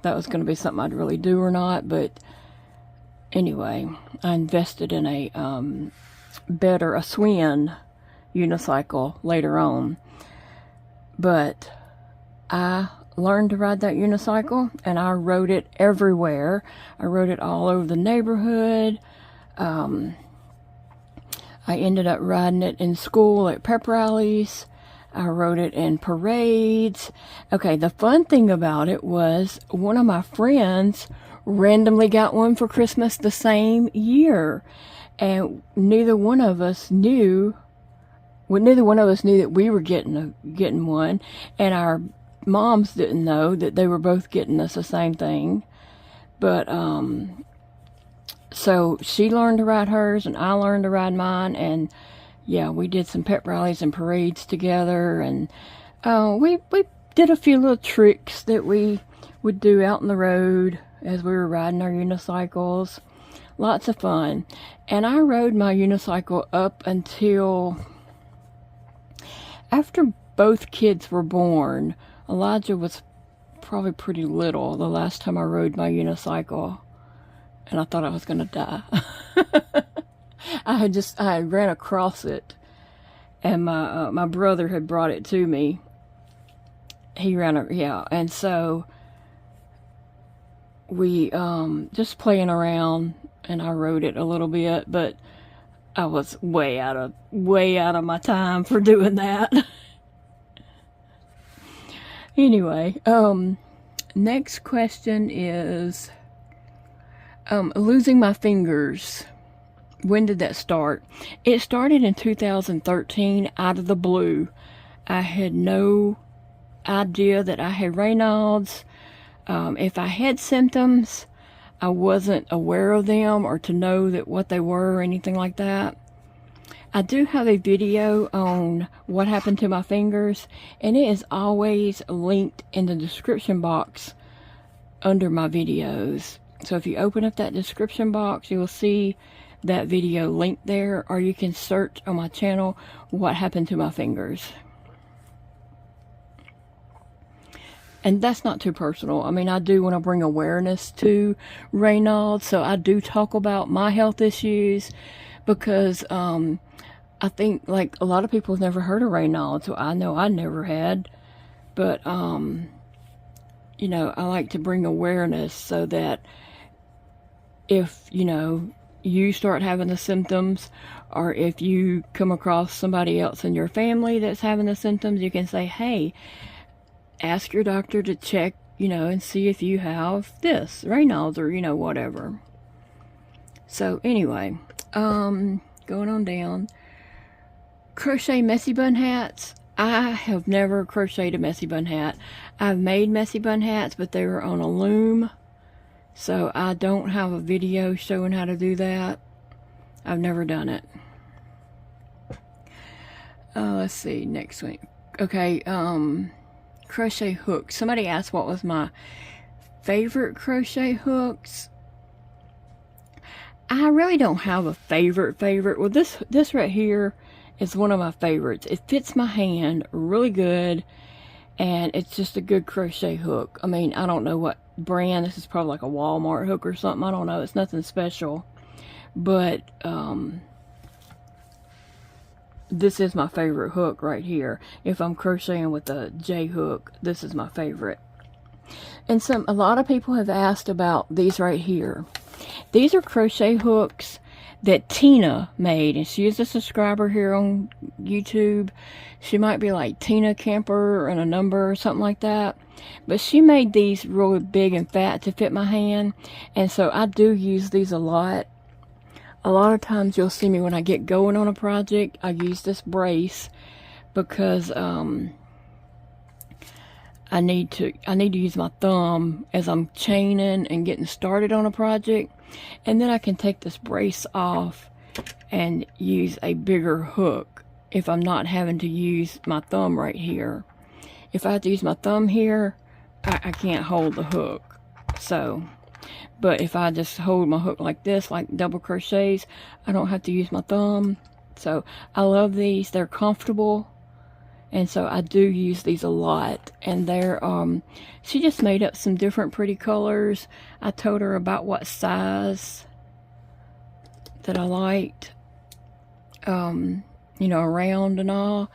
that was going to be something I'd really do or not. But anyway, I invested in a Swin unicycle later on. But I learned to ride that unicycle, and I rode it everywhere. I rode it all over the neighborhood. I ended up riding it in school at pep rallies. I rode it in parades. Okay, the fun thing about it was one of my friends randomly got one for Christmas the same year, and neither one of us knew that we were getting one, and our moms didn't know that they were both getting us the same thing. But so she learned to ride hers, and I learned to ride mine, and yeah, we did some pep rallies and parades together, and we did a few little tricks that we would do out on the road as we were riding our unicycles. Lots of fun. And I rode my unicycle up until after both kids were born. Elijah was probably pretty little the last time I rode my unicycle, and I thought I was gonna die. I had ran across it, and my brother had brought it to me. And so we just playing around, and I rode it a little bit, but I was way out of my time for doing that. Anyway, next question is losing my fingers. When did that start? It started in 2013 out of the blue. I had no idea that I had Raynaud's. If I had symptoms, I wasn't aware of them or to know that what they were or anything like that. I do have a video on what happened to my fingers, and it is always linked in the description box under my videos. So if you open up that description box, you will see that video linked there, or you can search on my channel what happened to my fingers. And that's not too personal. I mean, I do want to bring awareness to Raynaud's, so I do talk about my health issues, because I think, like, a lot of people have never heard of Raynaud's, so I know I never had. But you know, I like to bring awareness so that if, you know, you start having the symptoms, or if you come across somebody else in your family that's having the symptoms, you can say, hey, ask your doctor to check, you know, and see if you have this, Raynaud's, or, you know, whatever. So anyway, going on down. Crochet messy bun hats. I have never crocheted a messy bun hat. I've made messy bun hats, but they were on a loom, so I don't have a video showing how to do that. I've never done it. Let's see, next week. Okay, crochet hooks. Somebody asked what was my favorite crochet hooks. I really don't have a favorite. Well, this right here is one of my favorites. It fits my hand really good, and it's just a good crochet hook. I mean, I don't know what brand. This is probably like a Walmart hook or something. I don't know. It's nothing special, but this is my favorite hook right here. If I'm crocheting with a J hook, this is my favorite. And a lot of people have asked about these right here. These are crochet hooks that Tina made, and she is a subscriber here on YouTube. She might be like Tina Camper and a number or something like that. But she made these really big and fat to fit my hand, and so I do use these a lot. A lot of times you'll see me when I get going on a project, I use this brace because I need to use my thumb as I'm chaining and getting started on a project, and then I can take this brace off and use a bigger hook if I'm not having to use my thumb right here. If I have to use my thumb here, I can't hold the hook. So, but if I just hold my hook like this, like double crochets, I don't have to use my thumb. So I love these. They're comfortable. And so I do use these a lot. And they're, she just made up some different pretty colors. I told her about what size that I liked, you know, around and all.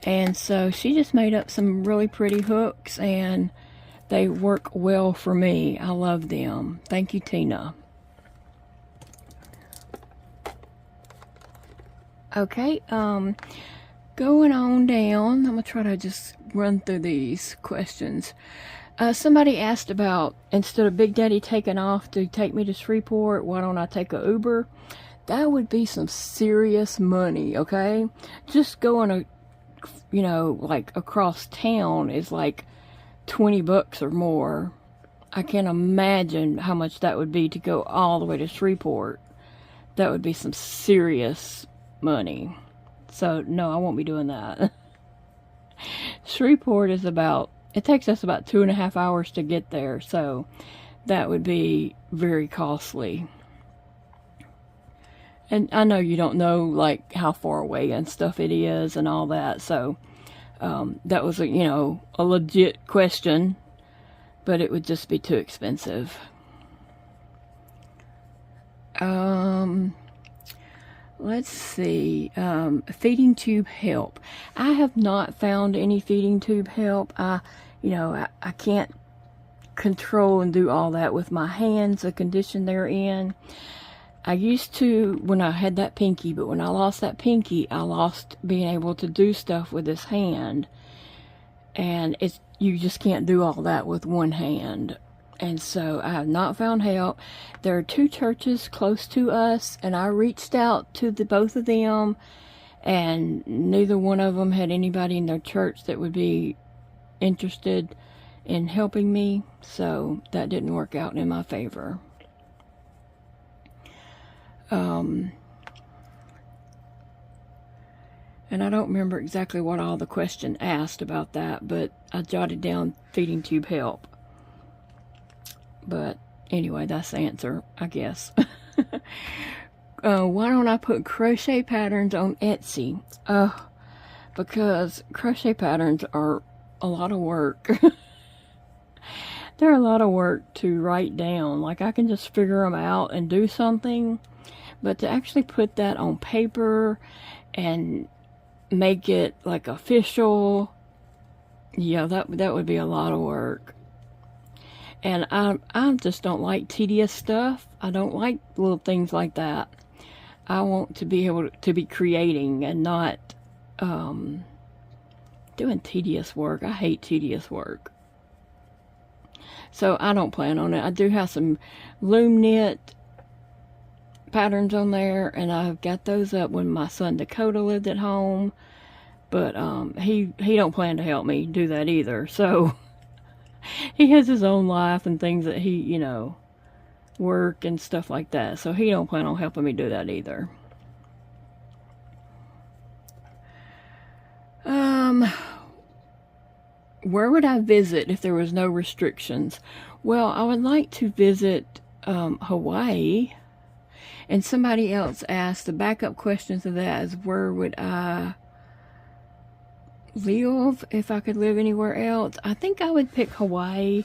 And so she just made up some really pretty hooks, and they work well for me. I love them. Thank you, Tina. Okay, going on down, I'm going to try to just run through these questions. Somebody asked about, instead of Big Daddy taking off to take me to Shreveport, why don't I take a Uber? That would be some serious money, okay? Just going, you know, like across town is like $20 or more. I can't imagine how much that would be to go all the way to Shreveport. That would be some serious money. So, no, I won't be doing that. Shreveport is about, it takes us about 2.5 hours to get there, so that would be very costly. And I know you don't know, like, how far away and stuff it is and all that, so that was, you know, a legit question, but it would just be too expensive. Let's see, feeding tube help. I have not found any feeding tube help. You know, I can't control and do all that with my hands, the condition they're in. I used to when I had that pinky, but when I lost that pinky, I lost being able to do stuff with this hand. And you just can't do all that with one hand. And so I have not found help. There are 2 churches close to us, and I reached out to both of them, and neither one of them had anybody in their church that would be interested in helping me, so that didn't work out in my favor. And I don't remember exactly what all the question asked about that, but I jotted down feeding tube help. But anyway, that's the answer, I guess. Why don't I put crochet patterns on Etsy? Because crochet patterns are a lot of work. They're a lot of work to write down. Like, I can just figure them out and do something, but to actually put that on paper and make it like official, yeah, that would be a lot of work. And I just don't like tedious stuff. I don't like little things like that. I want to be able to be creating and not doing tedious work. I hate tedious work. So I don't plan on it. I do have some loom knit patterns on there, and I've got those up when my son Dakota lived at home. But he don't plan to help me do that either. So he has his own life and things that he, you know, work and stuff like that. So he don't plan on helping me do that either. Where would I visit if there was no restrictions? Well, I would like to visit Hawaii. And somebody else asked, the backup question to that is, where would I live if I could live anywhere else? I think I would pick Hawaii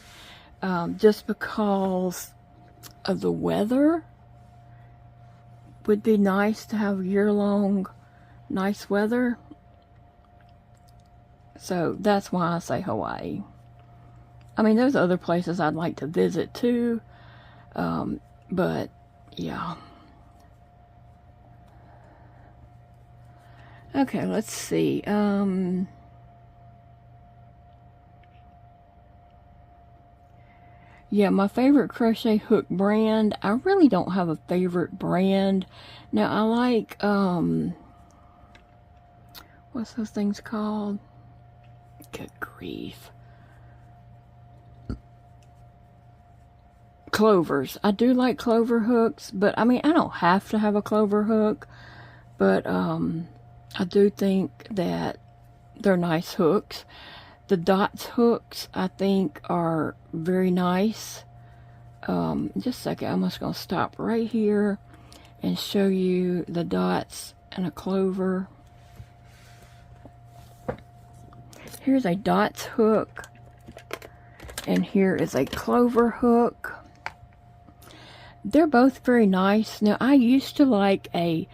just because of the weather. Would be nice to have year-long nice weather. So that's why I say Hawaii. I mean, there's other places I'd like to visit too, but yeah. Okay, let's see. Yeah, my favorite crochet hook brand, I really don't have a favorite brand. Now, I like, what's those things called? Good grief. Clovers. I do like clover hooks, but I mean, I don't have to have a clover hook, but I do think that they're nice hooks. The dots hooks, I think, are very nice. Just a second, I'm just going to stop right here and show you the dots and a clover. Here's a dots hook, and here is a clover hook. They're both very nice. Now, I used to like a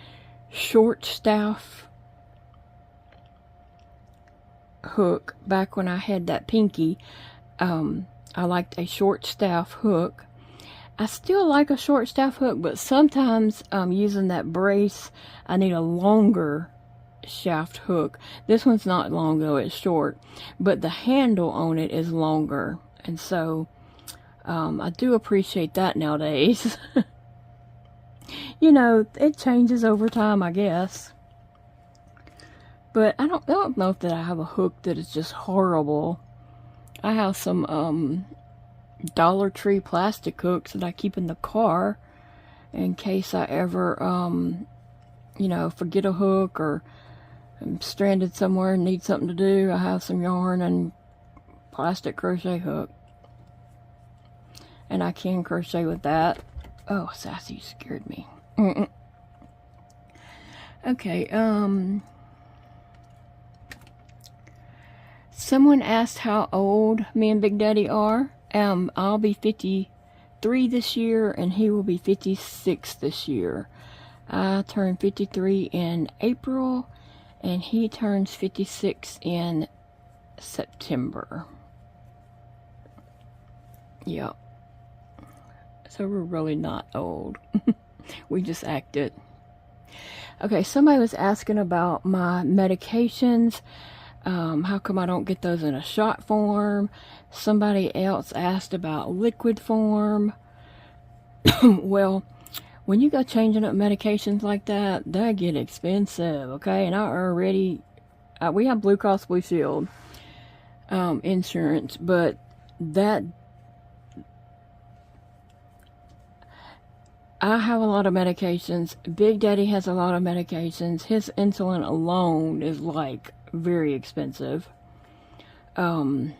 short staff hook back when I had that pinky. I liked a short staff hook. I still like a short staff hook, but sometimes using that brace, I need a longer shaft hook. This one's not long though, it's short, but the handle on it is longer, and so I do appreciate that nowadays. You know, it changes over time, I guess. But I don't know if that I have a hook that is just horrible. I have some Dollar Tree plastic hooks that I keep in the car in case I ever, you know, forget a hook or I'm stranded somewhere and need something to do. I have some yarn and plastic crochet hook. And I can crochet with that. Oh, Sassy scared me. Okay, someone asked how old me and Big Daddy are. I'll be 53 this year, and he will be 56 this year. I turned 53 in April, and he turns 56 in September. Yep. So we're really not old. We just act it. Okay, somebody was asking about my medications. How come I don't get those in a shot form? Somebody else asked about liquid form. Well, when you go changing up medications like that, they get expensive, okay? And I already, we have Blue Cross Blue Shield insurance, but that, I have a lot of medications. Big Daddy has a lot of medications. His insulin alone is like very expensive. And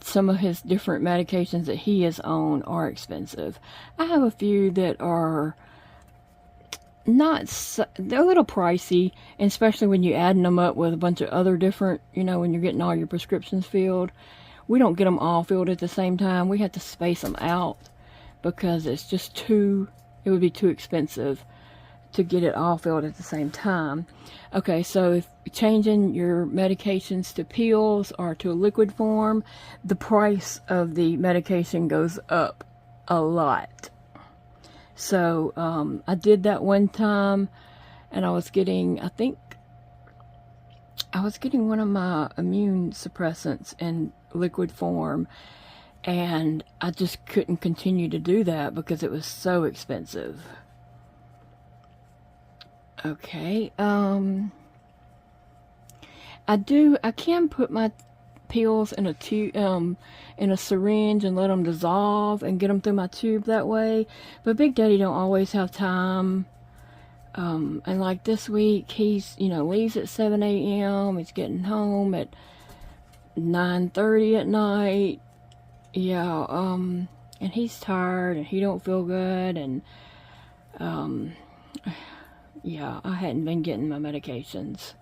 some of his different medications that he is on are expensive. I have a few that are not so, they're a little pricey, and especially when you adding them up with a bunch of other different, you know, when you're getting all your prescriptions filled. We don't get them all filled at the same time. We have to space them out because it's just too, it would be too expensive to get it all filled at the same time. Okay, so if changing your medications to pills or to a liquid form, the price of the medication goes up a lot. So I did that one time, and I was getting, I think I was getting one of my immune suppressants in liquid form, and I just couldn't continue to do that because it was so expensive. Okay, I can put my pills in a tube, in a syringe and let them dissolve and get them through my tube that way, but Big Daddy don't always have time. And like this week, he's, you know, leaves at 7 a.m. He's getting home at 9:30 at night. Yeah, and he's tired and he don't feel good, and yeah, I hadn't been getting my medications.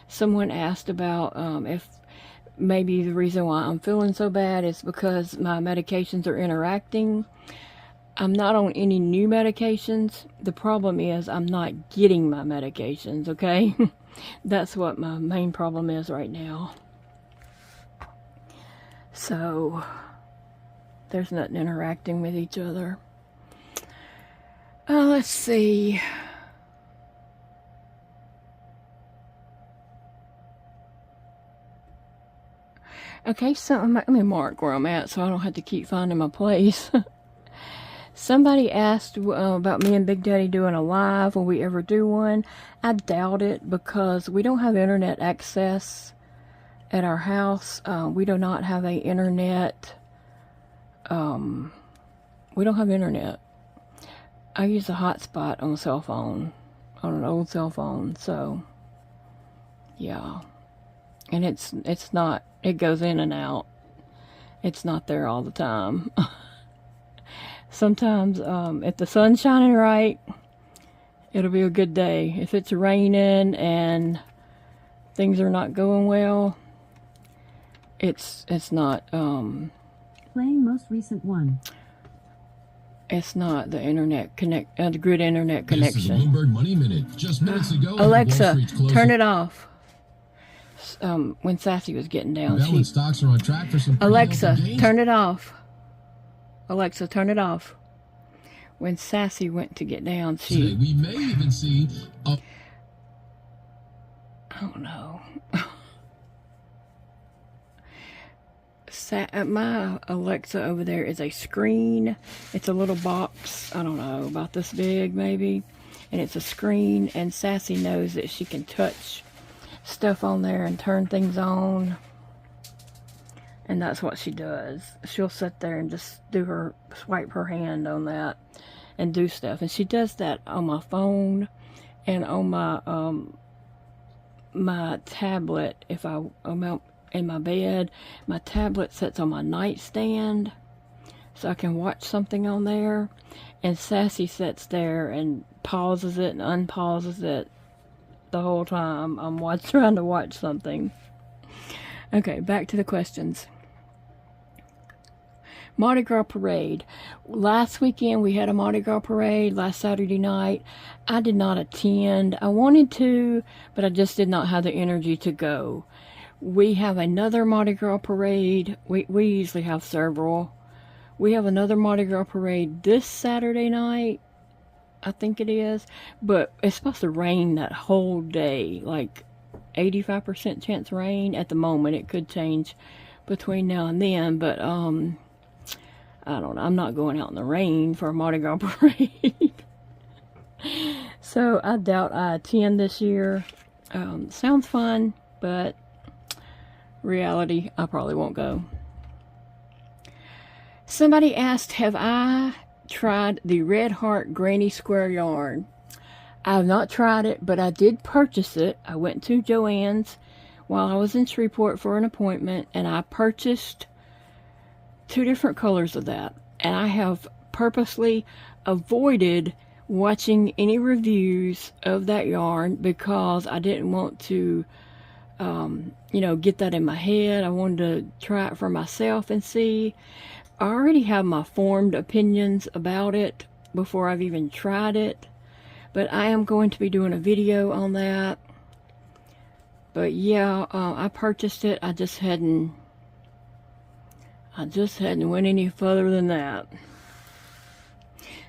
Someone asked about if maybe the reason why I'm feeling so bad is because my medications are interacting. I'm not on any new medications. The problem is I'm not getting my medications, okay? That's what my main problem is right now. So, there's nothing interacting with each other. Let's see. Okay, so let me mark where I'm at so I don't have to keep finding my place. Somebody asked about me and Big Daddy doing a live. Will we ever do one? I doubt it because we don't have internet access at our house. We do not have a internet. We don't have internet. I use a hotspot on a cell phone, on an old cell phone. So, yeah, and it's not. It goes in and out. It's not there all the time. Sometimes, if the sun's shining right, it'll be a good day. If it's raining and things are not going well, it's not, playing most recent one. It's not the internet the good internet connection. This is Bloomberg Money Minute. Just minutes ago, Alexa, turn it off. When Sassy was getting down, stocks are on track for some Alexa, turn it off. Alexa, turn it off. When Sassy went to get down, Today, we may even see I don't know. My Alexa over there is a screen. It's a little box, I don't know, about this big maybe. And it's a screen, and Sassy knows that she can touch stuff on there and turn things on. And that's what she does. She'll sit there and just swipe her hand on that and do stuff. And she does that on my phone and on my tablet. If I'm out in my bed, my tablet sits on my nightstand so I can watch something on there. And Sassy sits there and pauses it and unpauses it the whole time I'm trying to watch something. Okay, back to the questions. Mardi Gras parade. Last weekend we had a Mardi Gras parade, last Saturday night. I did not attend. I wanted to, but I just did not have the energy to go. We have another Mardi Gras parade. We usually have several. We have another Mardi Gras parade this Saturday night, I think it is. But it's supposed to rain that whole day, like 85% chance rain at the moment. It could change between now and then, but I don't know. I'm not going out in the rain for a Mardi Gras parade. So I doubt I attend this year. Sounds fun, but reality, I probably won't go. Somebody asked, have I tried the Red Heart Granny Square yarn? I have not tried it, but I did purchase it. I went to Joann's while I was in Shreveport for an appointment, and I purchased 2 different colors of that. And I have purposely avoided watching any reviews of that yarn because I didn't want to, get that in my head. I wanted to try it for myself and see. I already have my formed opinions about it before I've even tried it. But I am going to be doing a video on that. But yeah, I purchased it. I just hadn't went any further than that.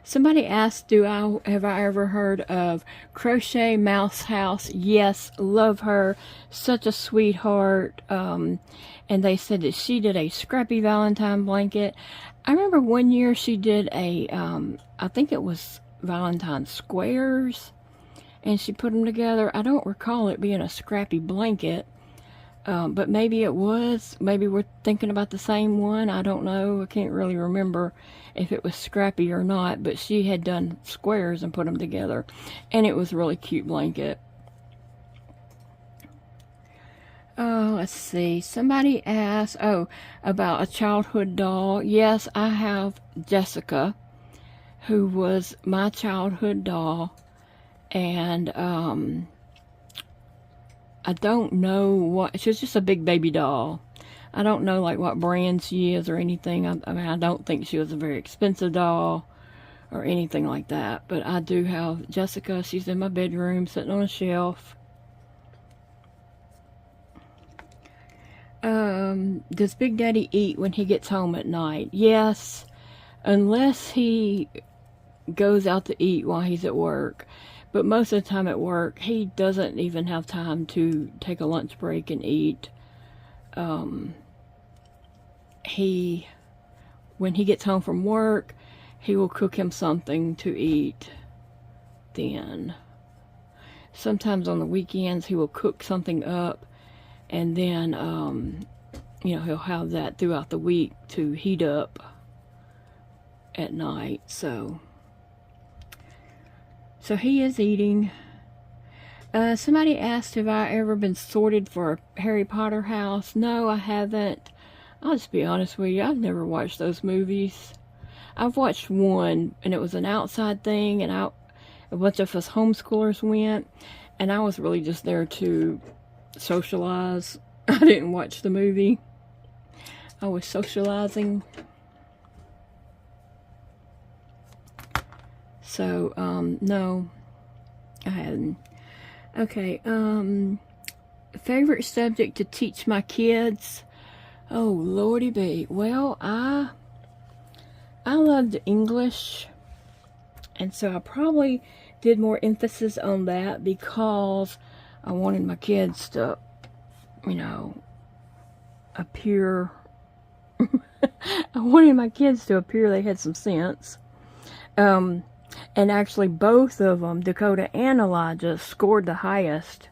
Somebody asked, have I ever heard of Crochet Mouse House? Yes, love her. Such a sweetheart. And they said that she did a scrappy Valentine blanket. I remember one year she did a, I think it was Valentine squares. And she put them together. I don't recall it being a scrappy blanket. But maybe it was. Maybe we're thinking about the same one. I don't know. I can't really remember if it was scrappy or not. But she had done squares and put them together. And it was a really cute blanket. Let's see. Somebody asked, about a childhood doll. Yes, I have Jessica, who was my childhood doll. And, I don't know what, she's just a big baby doll. I don't know like what brand she is or anything. I mean, I don't think she was a very expensive doll or anything like that. But I do have Jessica. She's in my bedroom, sitting on a shelf. Does Big Daddy eat when he gets home at night? Yes, unless he goes out to eat while he's at work. But most of the time at work, he doesn't even have time to take a lunch break and eat. When he gets home from work, he will cook him something to eat then. Sometimes on the weekends, he will cook something up, and then, you know, he'll have that throughout the week to heat up at night. So he is eating. Somebody asked if I ever been sorted for a Harry Potter house. No, I haven't. I'll just be honest with you. I've never watched those movies. I've watched one, and it was an outside thing, and a bunch of us homeschoolers went, and I was really just there to socialize. I didn't watch the movie. I was socializing. So, no, I hadn't. Okay, favorite subject to teach my kids? Oh, lordy be. Well, I loved English, and so I probably did more emphasis on that because I wanted my kids to, you know, appear, I wanted my kids to appear they had some sense. And actually both of them, Dakota and Elijah, scored the highest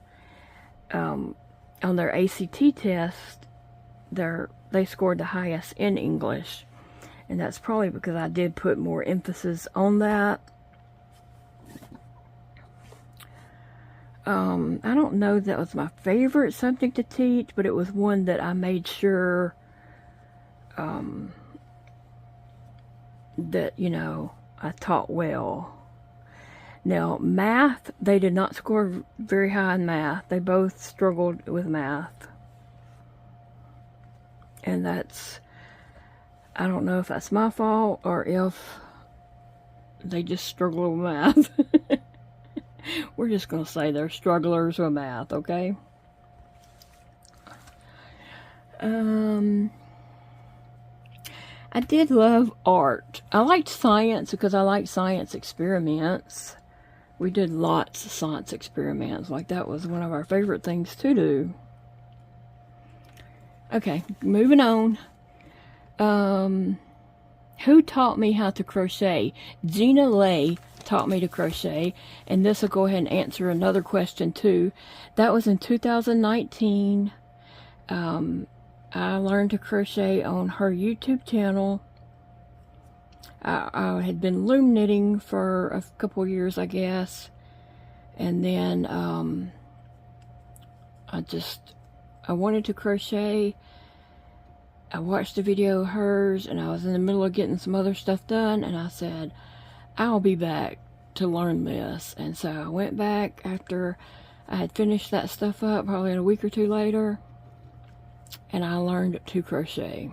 on their ACT test. They scored the highest in English. And that's probably because I did put more emphasis on that. I don't know that was my favorite subject to teach, but it was one that I made sure that, you know, I taught well. Now, math, they did not score very high in math. They both struggled with math. And that's, I don't know if that's my fault or if they just struggle with math. We're just going to say they're strugglers with math, okay? I did love art. I liked science because I liked science experiments. We did lots of science experiments. Like, that was one of our favorite things to do. Okay, moving on. Who taught me how to crochet? Gina Lay taught me to crochet, and this will go ahead and answer another question too. That was in 2019. I learned to crochet on her YouTube channel. I had been loom knitting for a couple years, I guess, and then I wanted to crochet. I watched a video of hers, and I was in the middle of getting some other stuff done, and I said, I'll be back to learn this. And so I went back after I had finished that stuff up, probably a week or two later, and I learned to crochet.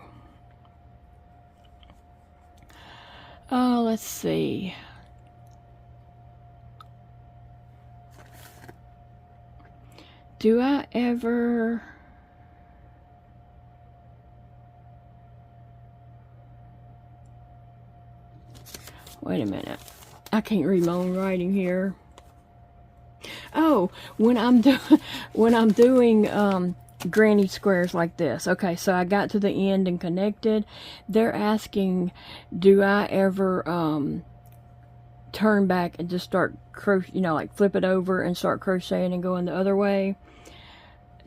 Oh, let's see. Do I ever... Wait a minute. I can't read my own writing here. Oh, when I'm doing granny squares like this. Okay, so I got to the end and connected. They're asking, do I ever turn back and just start like flip it over and start crocheting and going the other way?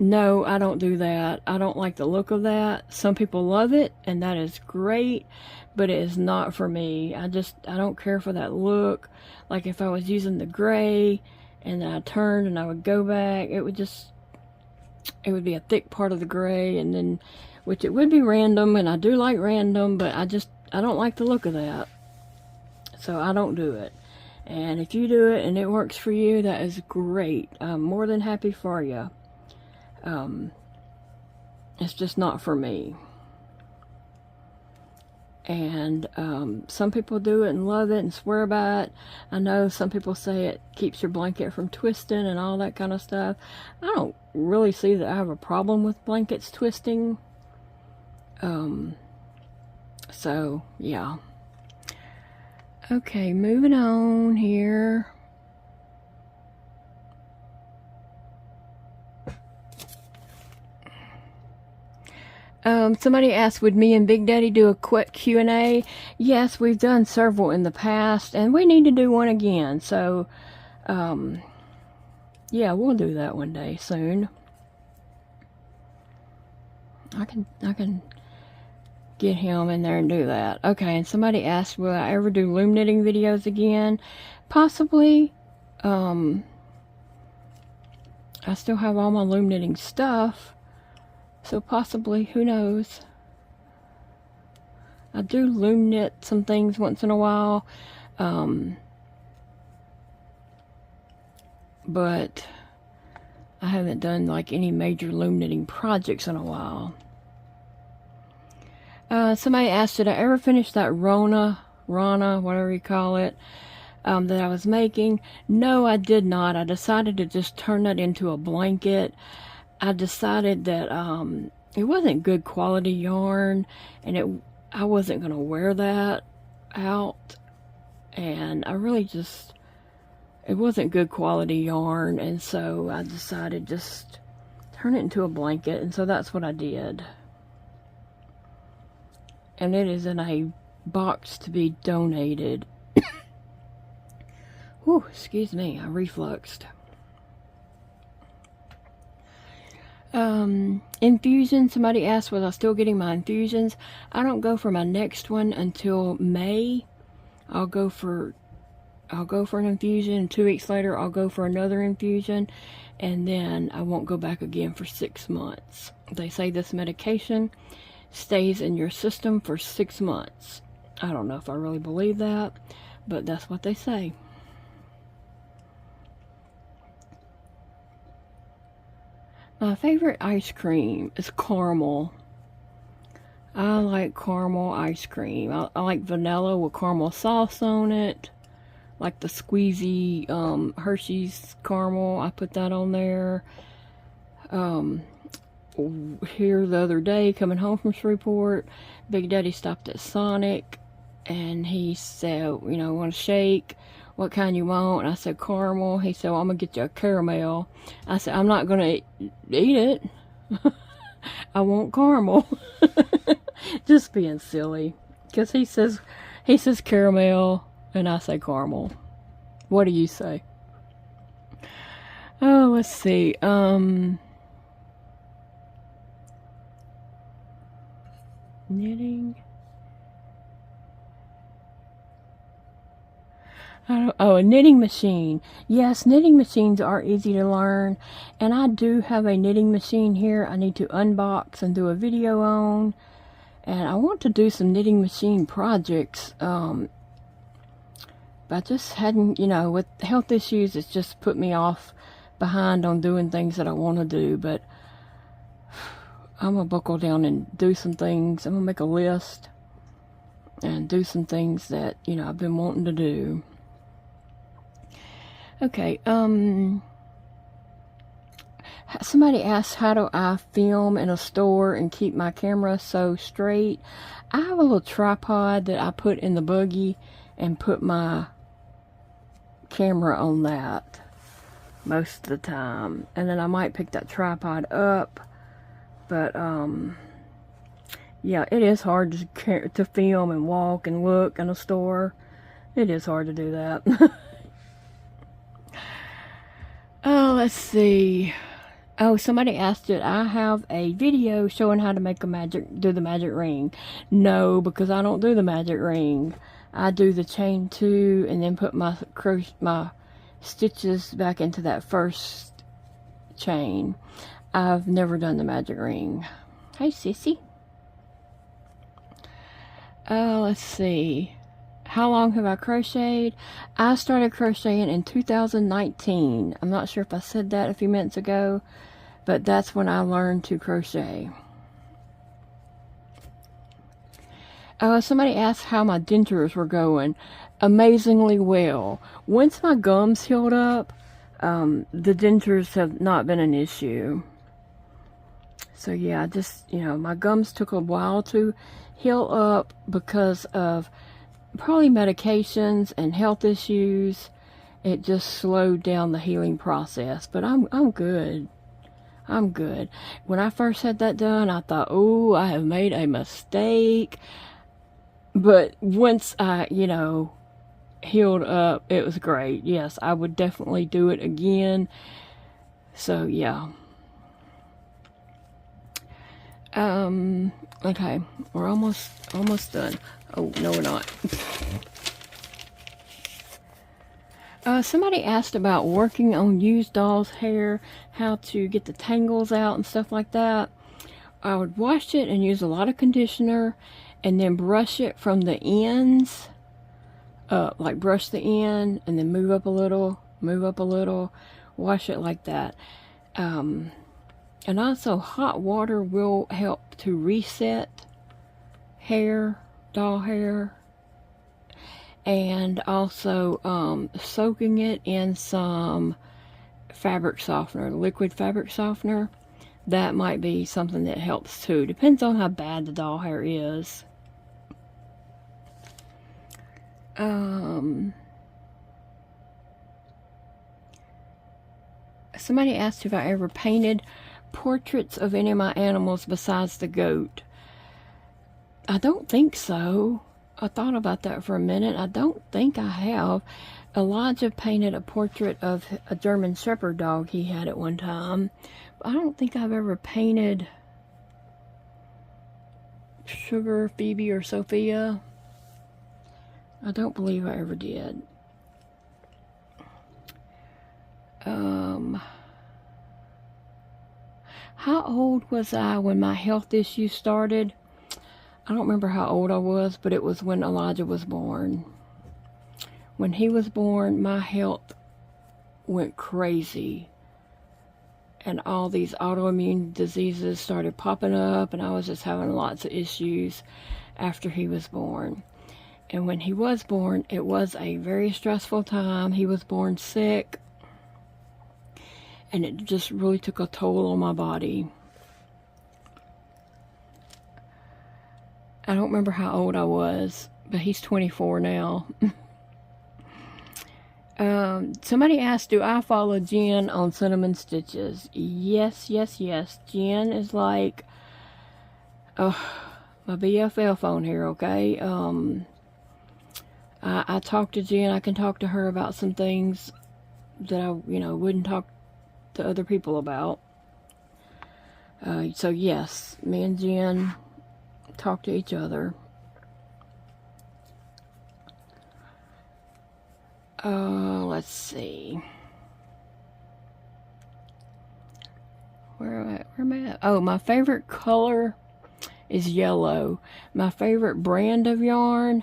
No, I don't do that. I don't like the look of that. Some people love it, and that is great, but it is not for me. I don't care for that look. Like if I was using the gray and I turned and I would go back, it would be a thick part of the gray, and then, which it would be random, and I do like random, but I don't like the look of that. So I don't do it. And if you do it and it works for you, that is great. I'm more than happy for you. It's just not for me. And some people do it and love it and swear by it. I know some people say it keeps your blanket from twisting and all that kind of stuff. I don't really see that I have a problem with blankets twisting. So, yeah. Okay, moving on here. Somebody asked, would me and Big Daddy do a quick Q&A? Yes, we've done several in the past, and we need to do one again. So, yeah, we'll do that one day soon. I can get him in there and do that. Okay, and somebody asked, will I ever do loom knitting videos again? Possibly. I still have all my loom knitting stuff. So possibly, who knows? I do loom knit some things once in a while, but I haven't done like any major loom knitting projects in a while. Somebody asked, did I ever finish that Rana, whatever you call it, that I was making? No, I did not. I decided to just turn that into a blanket. I decided that it wasn't good quality yarn, and I wasn't going to wear that out, and I really just, it wasn't good quality yarn, and so I decided just turn it into a blanket, and so that's what I did. And it is in a box to be donated. Whew, excuse me, I refluxed. Infusion. Somebody asked, was I still getting my infusions? I don't go for my next one until May. I'll go for an infusion. 2 weeks later, I'll go for another infusion, and then I won't go back again for 6 months. They say this medication stays in your system for 6 months. I don't know if I really believe that, but that's what they say. My favorite ice cream is caramel. I like caramel ice cream. I like vanilla with caramel sauce on it. Like the squeezy Hershey's caramel. I put that on there. Here the other day, coming home from Shreveport, Big Daddy stopped at Sonic, and he said, you know, want a shake? What kind you want? And I said, caramel. He said, well, I'm going to get you a caramel. I said, I'm not going to eat it. I want caramel. Just being silly. Because he says caramel, and I say caramel. What do you say? Oh, let's see. Knitting. Oh, a knitting machine. Yes, knitting machines are easy to learn, and I do have a knitting machine here I need to unbox and do a video on, and I want to do some knitting machine projects, but I just hadn't, you know, with health issues, it's just put me off behind on doing things that I want to do, but I'm going to buckle down and do some things. I'm going to make a list and do some things that, you know, I've been wanting to do. Okay, somebody asked, how do I film in a store and keep my camera so straight? I have a little tripod that I put in the buggy and put my camera on that most of the time. And then I might pick that tripod up. But, yeah, it is hard to film and walk and look in a store. It is hard to do that. Oh, let's see. Oh, somebody asked, did I have a video showing how to make do the magic ring? No, because I don't do the magic ring. I do the chain 2 and then put my stitches back into that first chain. I've never done the magic ring. Hey, sissy. Let's see. How long have I crocheted? I started crocheting in 2019. I'm not sure if I said that a few minutes ago, but that's when I learned to crochet. Somebody asked how my dentures were going. Amazingly well. Once my gums healed up, the dentures have not been an issue. So yeah, just, my gums took a while to heal up because of probably medications and health issues. It just slowed down the healing process, but I'm good. I'm good. When I first had that done, I thought, oh, I have made a mistake. But once I, healed up, it was great. Yes, I would definitely do it again. So yeah. Okay, we're almost done. Oh, no, we're not. Somebody asked about working on used doll's hair, how to get the tangles out and stuff like that. I would wash it and use a lot of conditioner and then brush it from the ends up, like brush the end and then move up a little, wash it like that. And also hot water will help to reset hair, doll hair. And also soaking it in some fabric softener, liquid fabric softener. That might be something that helps too. Depends on how bad the doll hair is. Somebody asked if I ever painted portraits of any of my animals besides the goat. I don't think so. I thought about that for a minute. I don't think I have. Elijah painted a portrait of a German Shepherd dog he had at one time. I don't think I've ever painted Sugar, Phoebe, or Sophia. I don't believe I ever did. How old was I when my health issues started? I don't remember how old I was, but it was when Elijah was born. When he was born, my health went crazy. And all these autoimmune diseases started popping up, and I was just having lots of issues after he was born. And when he was born, it was a very stressful time. He was born sick, and it just really took a toll on my body. I don't remember how old I was, but he's 24 now. Somebody asked, do I follow Jen on Cinnamon Stitches? Yes. Jen is like my BFF on here, okay? I talk to Jen. I can talk to her about some things that I, wouldn't talk to other people about. So yes, me and Jen talk to each other. Let's see. Where am I at? Oh, my favorite color is yellow. My favorite brand of yarn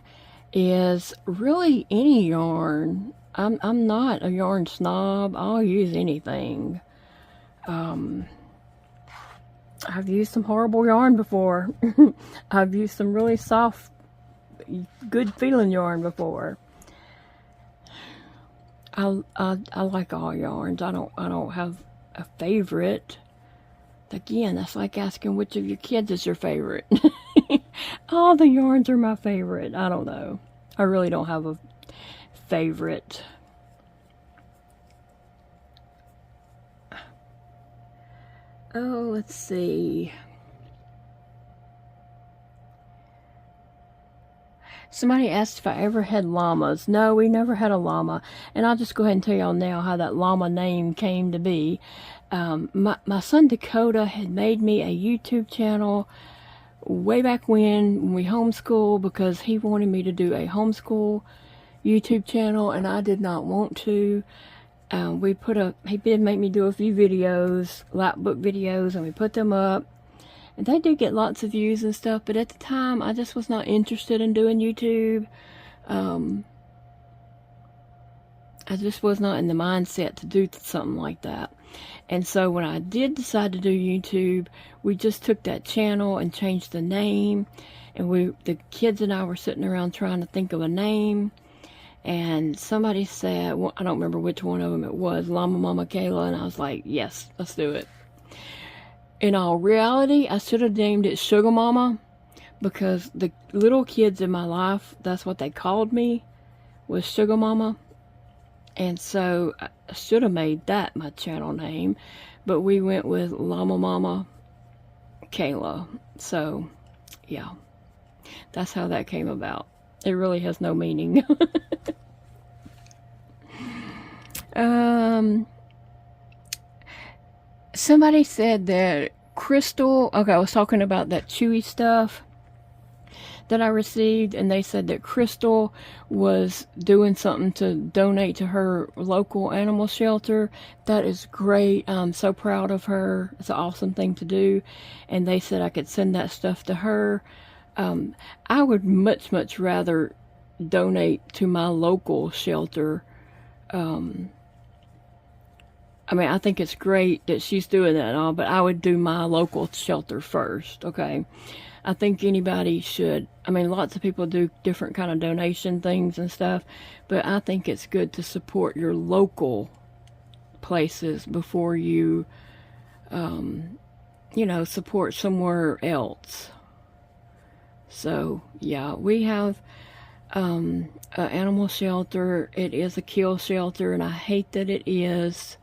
is really any yarn. I'm not a yarn snob. I'll use anything. I've used some horrible yarn before. I've used some really soft, good feeling yarn before. I like all yarns. I don't have a favorite. Again, that's like asking which of your kids is your favorite. All the yarns are my favorite. I don't know. I really don't have a favorite. Oh, let's see. Somebody asked if I ever had llamas. No, we never had a llama. And I'll just go ahead and tell y'all now how that llama name came to be. My son Dakota had made me a YouTube channel way back when we homeschooled, because he wanted me to do a homeschool YouTube channel and I did not want to. He did make me do a few videos, lap book videos, and we put them up. And they did get lots of views and stuff, but at the time, I just was not interested in doing YouTube. I I just was not in the mindset to do something like that. And so when I did decide to do YouTube, we just took that channel and changed the name. And the kids and I were sitting around trying to think of a name. And somebody said, well, I don't remember which one of them it was, Llama and I was like, yes, let's do it. In all reality, I should have named it Sugar Mama, because the little kids in my life, that's what they called me, was Sugar Mama. And so I should have made that my channel name, but we went with llamamamakayla. So yeah, that's how that came about. It really has no meaning. Somebody said that Crystal, okay, I was talking about that chewy stuff that I received, and they said that Crystal was doing something to donate to her local animal shelter. That is great. I'm so proud of her. It's an awesome thing to do. And they said I could send that stuff to her. I would much rather donate to my local shelter. I mean, I think it's great that she's doing that and all, but I would do my local shelter first, okay? I think anybody should. I mean, lots of people do different kind of donation things and stuff, but I think it's good to support your local places before you, you know, support somewhere else. So, yeah, we have an animal shelter. It is a kill shelter, and I hate that it is.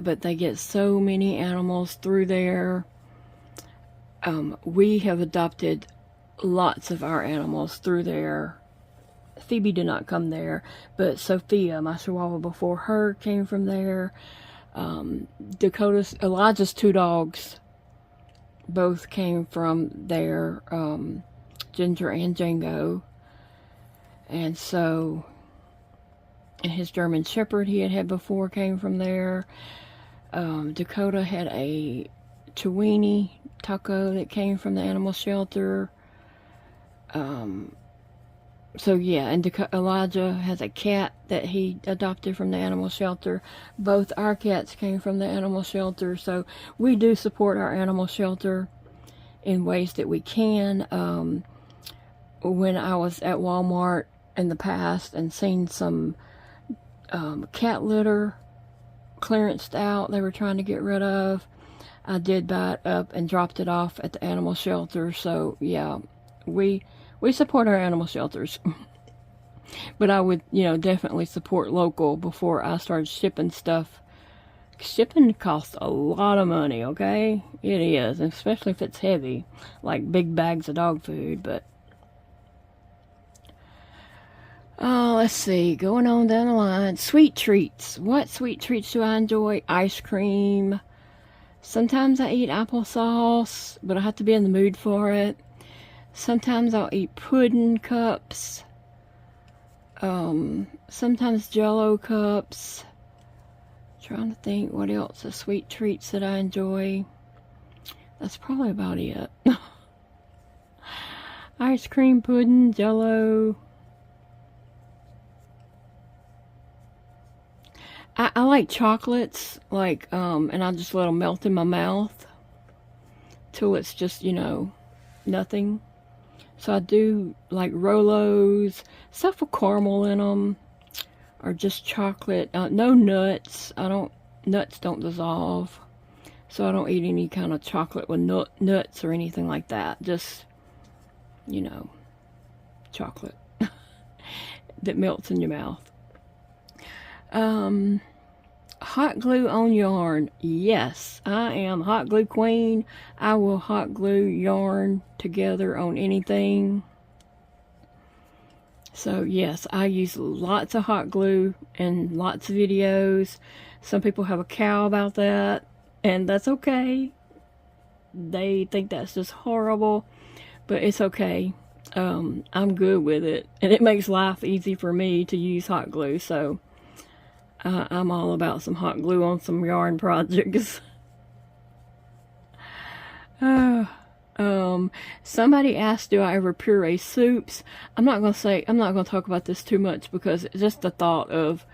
But they get so many animals through there. We have adopted lots of our animals through there. Phoebe did not come there, but Sophia, my Chihuahua before her, came from there. Elijah's 2 dogs both came from there, Ginger and Django. And so, and his German Shepherd he had before came from there. Dakota had a Chiweenie Taco that came from the animal shelter. So yeah, and Elijah has a cat that he adopted from the animal shelter. Both our cats came from the animal shelter. So we do support our animal shelter in ways that we can. When I was at Walmart in the past and seen some cat litter clearanced out they were trying to get rid of, I did buy it up and dropped it off at the animal shelter. So yeah, we support our animal shelters. But I would, you know, definitely support local before I started shipping stuff. Shipping costs a lot of money, okay? It is, especially if it's heavy, like big bags of dog food. But let's see, going on down the line. Sweet treats. What sweet treats do I enjoy? Ice cream. Sometimes I eat applesauce, but I have to be in the mood for it. Sometimes I'll eat pudding cups. Sometimes Jell-O cups. Trying to think what else are sweet treats that I enjoy. That's probably about it. Ice cream, pudding, Jell-O. I like chocolates, like, and I just let them melt in my mouth till it's just, you know, nothing. So I do like Rolos, stuff with caramel in them, or just chocolate. No nuts. Nuts don't dissolve. So I don't eat any kind of chocolate with nuts or anything like that. Just, you know, chocolate that melts in your mouth. Hot glue on yarn. Yes, I am hot glue queen. I will hot glue yarn together on anything. So yes, I use lots of hot glue in lots of videos. Some people have a cow about that, and that's okay. They think that's just horrible, but it's okay. I'm good with it, and it makes life easy for me to use hot glue. So I'm all about some hot glue on some yarn projects. Somebody asked, do I ever puree soups? I'm not going to talk about this too much because just the thought of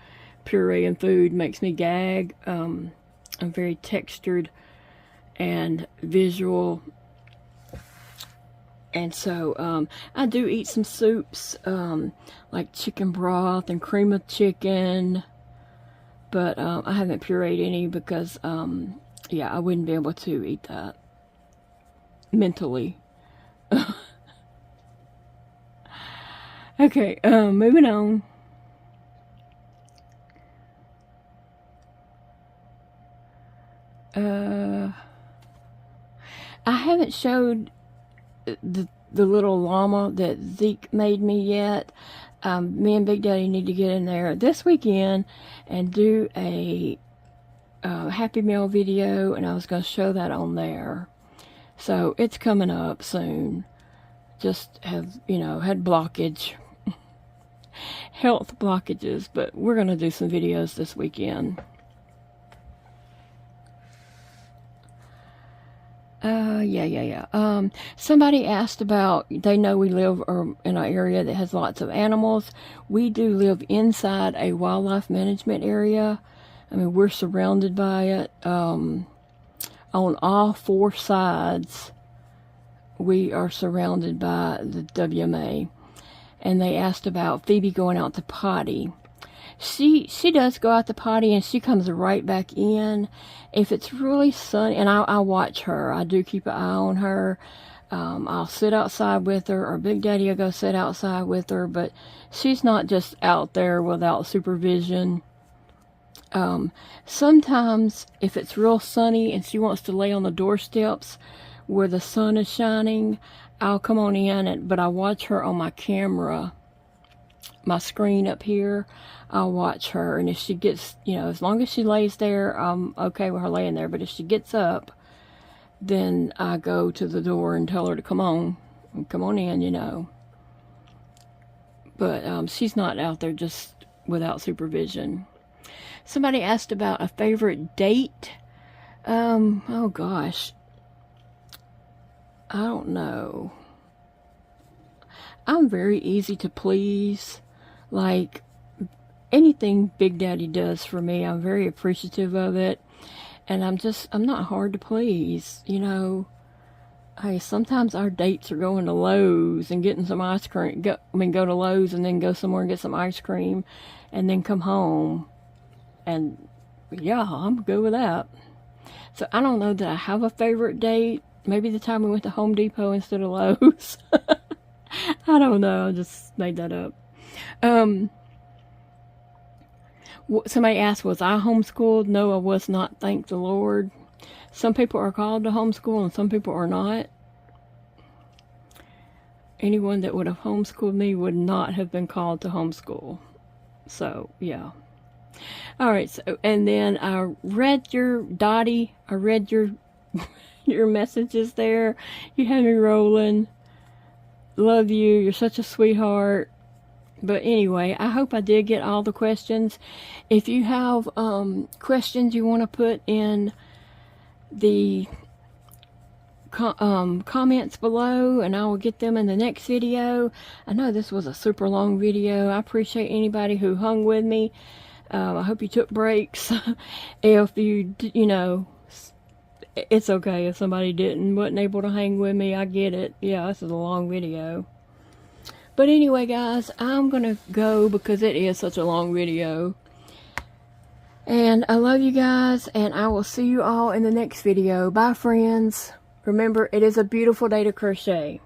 pureeing food makes me gag. I'm very textured and visual. And so, I do eat some soups, like chicken broth and cream of chicken. But, I haven't pureed any because, yeah, I wouldn't be able to eat that mentally. Okay, moving on. I haven't showed the little llama that Zeke made me yet. Me and Big Daddy need to get in there this weekend and do a Happy Meal video, and I was going to show that on there. So it's coming up soon. Just have, had blockage. Health blockages, but we're going to do some videos this weekend. Yeah. Somebody asked about, they know we live in an area that has lots of animals. We do live inside a wildlife management area. I mean, we're surrounded by it. On all 4 sides, we are surrounded by the WMA. And they asked about Phoebe going out to potty. She does go out to potty and she comes right back in. If it's really sunny, and I watch her, I do keep an eye on her. I'll sit outside with her, or Big Daddy will go sit outside with her, but she's not just out there without supervision. Sometimes if it's real sunny and she wants to lay on the doorsteps where the sun is shining, I'll come on in, but I watch her on my camera, my screen up here. I'll watch her, and if she gets, as long as she lays there, I'm okay with her laying there. But if she gets up, then I go to the door and tell her to come on in, But she's not out there just without supervision. Somebody asked about a favorite date. Oh gosh, I don't know. I'm very easy to please. Like, anything Big Daddy does for me, I'm very appreciative of it. And I'm not hard to please, Hey, sometimes our dates are going to Lowe's and getting some ice cream. Go to Lowe's and then go somewhere and get some ice cream and then come home. And yeah, I'm good with that. So I don't know that I have a favorite date. Maybe the time we went to Home Depot instead of Lowe's. I don't know. I just made that up. Somebody asked, was I homeschooled? No, I was not, thank the Lord. Some people are called to homeschool and some people are not. Anyone that would have homeschooled me would not have been called to homeschool. So, yeah. Alright, so, and then I read your, Dottie, I read your messages there. You had me rolling. Love you. You're such a sweetheart. But anyway, I hope I did get all the questions. If you have questions you want to put in the comments below, and I will get them in the next video. I know this was a super long video. I appreciate anybody who hung with me. I hope you took breaks. If you, it's okay if somebody wasn't able to hang with me. I get it. Yeah, this is a long video. But anyway, guys, I'm going to go because it is such a long video. And I love you guys, and I will see you all in the next video. Bye, friends. Remember, it is a beautiful day to crochet.